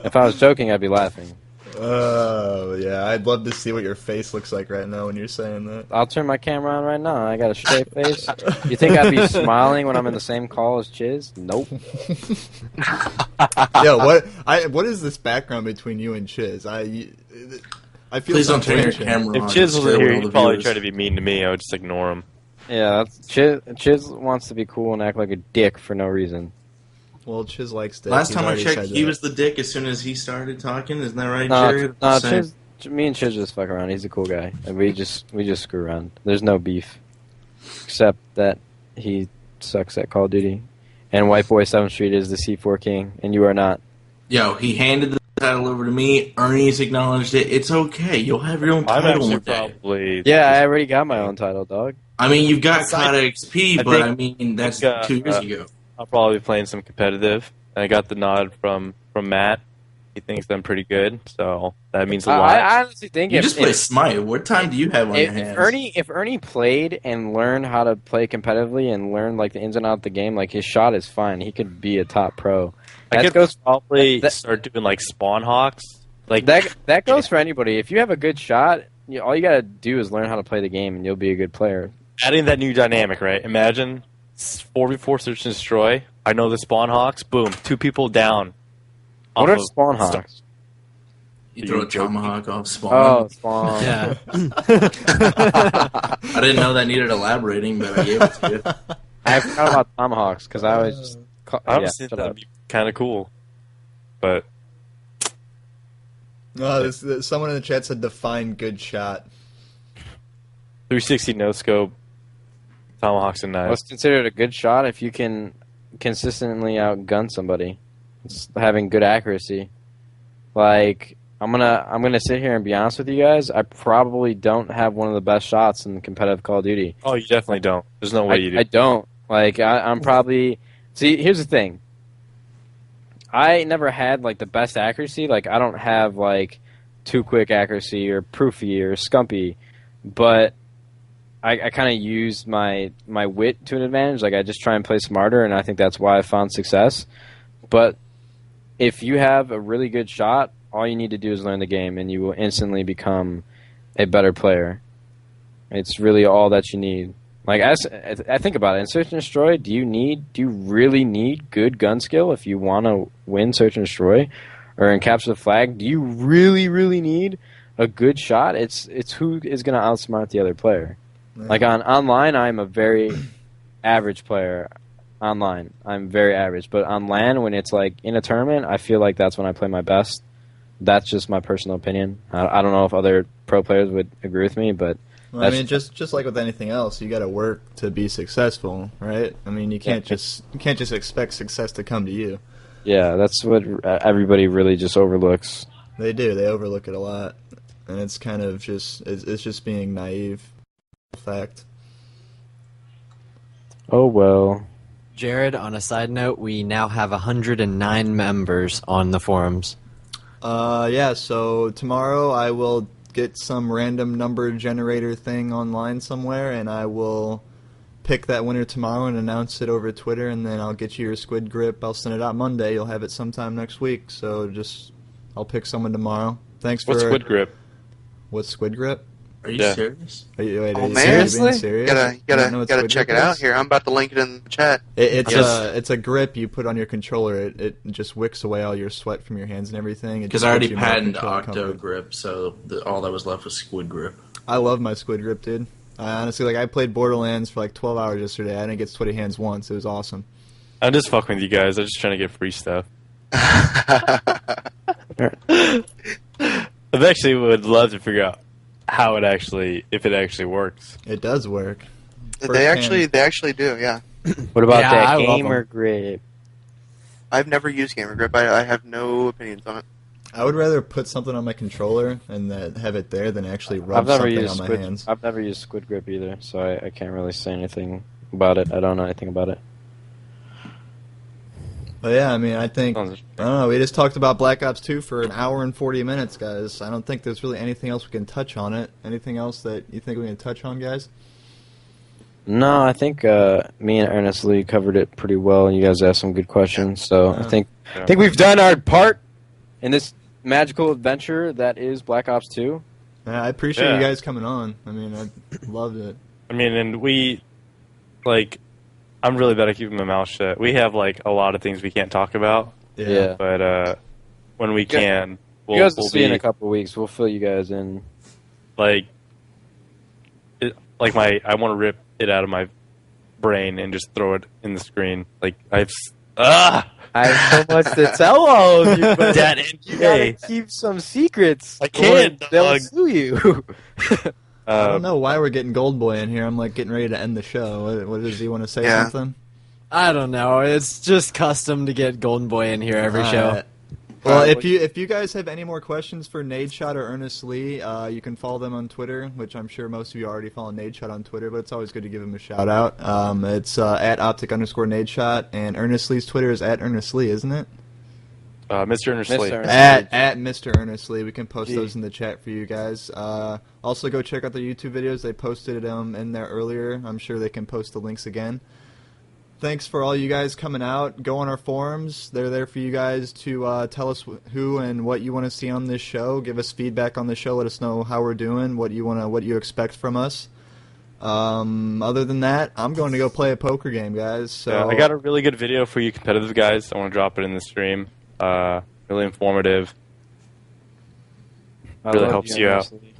If I was joking, I'd be laughing. Oh, yeah, I'd love to see what your face looks like right now when you're saying that. I'll turn my camera on right now. I got a straight face. You think I'd be smiling when I'm in the same call as Chiz? Nope. Yo, what is this background between you and Chiz? I feel Please don't turn your tension. camera on. If Chiz Share wasn't with here, all he'd the probably viewers. try to be mean to me. I would just ignore him. Yeah, Chiz wants to be cool and act like a dick for no reason. Well, Chiz likes dick. Last He's time I already checked, said he that. was the dick as soon as he started talking. Isn't that right, Jerry? No, Same. me and Chiz just fuck around. He's a cool guy. And we just screw around. There's no beef. Except that he sucks at Call of Duty. And White Boy 7th Street is the C4 King, and you are not. Yo, he handed the title over to me. Ernie's acknowledged it. It's okay. You'll have your own I'm title actually one day. probably... Yeah, I already got my own title, dog. I mean, you've got Kata XP, I but think- I mean, that's think, 2 years ago. I'll probably be playing some competitive. And I got the nod from Matt. He thinks I'm pretty good, so that means a lot. I honestly think You if, just play if, Smite. What time do you have on your hands? if Ernie played and learned how to play competitively and learned like the ins and outs of the game, like his shot is fine. He could be a top pro. I That could probably that- start doing like Spawn Hawks. Like that goes for anybody. If you have a good shot, all you gotta do is learn how to play the game, and you'll be a good player. adding that new dynamic, right? Imagine 4v4 search and destroy. I know the Spawn Hawks. Boom, 2 people down. What off are of spawn Star- hawks? You throw a tomahawk off spawn. Oh, spawn. Yeah. I didn't know that needed elaborating, but I gave it to you. I forgot about tomahawks because I always just. I Yeah, was thinking shut that'd up. be kind of cool, but No, someone in the chat said define good shot. 360 no scope, tomahawks and knives. What's considered a good shot if you can consistently outgun somebody? It's having good accuracy. Like I'm gonna sit here and be honest with you guys. I probably don't have one of the best shots in competitive Call of Duty. Oh, you definitely don't. There's no way you do. I don't. Like I'm probably. See, here's the thing. I never had like the best accuracy. Like I don't have like too quick accuracy or proofy or scumpy, but I kind of use my wit to an advantage. Like I just try and play smarter, and I think that's why I found success. But if you have a really good shot, all you need to do is learn the game, and you will instantly become a better player. It's really all that you need. Like I think about it, in Search and Destroy, do you really need good gun skill if you want to win Search and Destroy? Or in Capture the Flag, do you really need a good shot? It's who is going to outsmart the other player. Yeah. Like online, I'm a very average player. Online, I'm very average. But on LAN, when it's like in a tournament, I feel like that's when I play my best. That's just my personal opinion. I don't know if other pro players would agree with me, but Well, I mean, just like with anything else, you got to work to be successful, right? I mean, you can't just expect success to come to you. yeah, that's what everybody really just overlooks. They do. They overlook it a lot, and it's kind of just it's just being naive. Fact. Oh well. Jared, on a side note, we now have 109 members on the forums. Yeah. So tomorrow I will get some random number generator thing online somewhere, and I will pick that winner tomorrow and announce it over Twitter, and then I'll get you your squid grip. I'll send it out Monday. You'll have it sometime next week. So I'll pick someone tomorrow. Thanks for What's squid grip? What's squid grip? Are you Yeah. serious? Are you, wait, Oh, are you man. being serious? You You don't know what gotta squid check it grip out is? here. I'm about to link it in the chat. It's a grip you put on your controller. It just wicks away all your sweat from your hands and everything. Because I already gives you more patented control and Octo comfort. grip, so all that was left was squid grip. I love my squid grip, dude. I honestly, I played Borderlands for like 12 hours yesterday. I didn't get sweaty hands once. It was awesome. I'm just fucking with you guys. I'm just trying to get free stuff. I actually would love to figure out how it actually, if it actually works. It does work. They actually do. Yeah, What about Yeah, I that love gamer 'em. grip? I've never used Gamer Grip. I have no opinions on it. I would rather put something on my controller and have it there than actually rub I've never something used on my squid. hands. I've never used squid grip either, so I can't really say anything about it. I don't know anything about it. But yeah, I mean, I think, I Sounds don't know, we just talked about Black Ops 2 for an hour and 40 minutes, guys. I don't think there's really anything else we can touch on it. Anything else that you think we can touch on, guys? No, I think me and Ernest Lee covered it pretty well. You guys asked some good questions, so I think we've done our part in this magical adventure that is Black Ops 2. Yeah, I appreciate Yeah. you guys coming on. I mean, I loved it. I mean, and we, like, I'm really bad at keeping my mouth shut. We have, like, a lot of things we can't talk about, Yeah. but when we can, You guys will we'll see in be, a couple of weeks. We'll fill you guys in. like, I want to rip it out of my brain and just throw it in the screen. Like, I have so much to tell all of you, but Dad, you gotta keep some secrets. I can't, or they'll dog. sue you. I don't know why we're getting Gold Boy in here. I'm like getting ready to end the show. What does he want to say? Yeah. Something? I don't know. It's just custom to get Golden Boy in here every show. Alright. Well, if you guys have any more questions for NaDeShoT or Ernest Lee, you can follow them on Twitter, which I'm sure most of you already follow NaDeShoT on Twitter, but it's always good to give him a shout out. It's at OpTic_NaDeShoT, and Ernest Lee's Twitter is at Ernest Lee, isn't it? Mr. Ernest Lee. Mr. At Mr. Ernest Lee. We can post those in the chat for you guys. Also, go check out their YouTube videos. They posted them in there earlier. I'm sure they can post the links again. Thanks for all you guys coming out. Go on our forums. They're there for you guys to tell us who and what you want to see on this show. Give us feedback on the show. Let us know how we're doing, what you expect from us. Other than that, I'm going to go play a poker game, guys. So I got a really good video for you competitive guys. I want to drop it in the stream. Really informative. I Really love helps you out. honestly.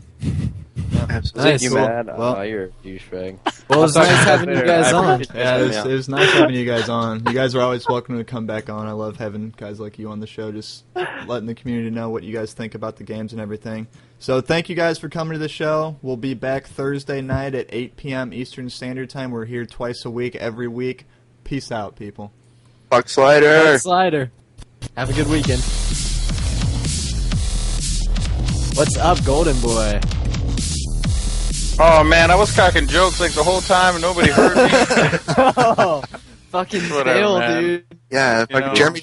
Absolutely. Nice. You Cool. mad? Well- You're a douchebag. Well, it's nice having you guys on. Yeah, it was nice having you guys on. You guys are always welcome to come back on. I love having guys like you on the show, just letting the community know what you guys think about the games and everything. So thank you guys for coming to the show. We'll be back Thursday night at 8 p.m. Eastern Standard Time. We're here twice a week, every week. Peace out, people. Fuck Slider. Slider. Have a good weekend. What's up, Golden Boy? Oh man, I was cracking jokes like the whole time and nobody heard me. Oh, fucking Whatever, fail, man. dude. Yeah, You know. Jeremy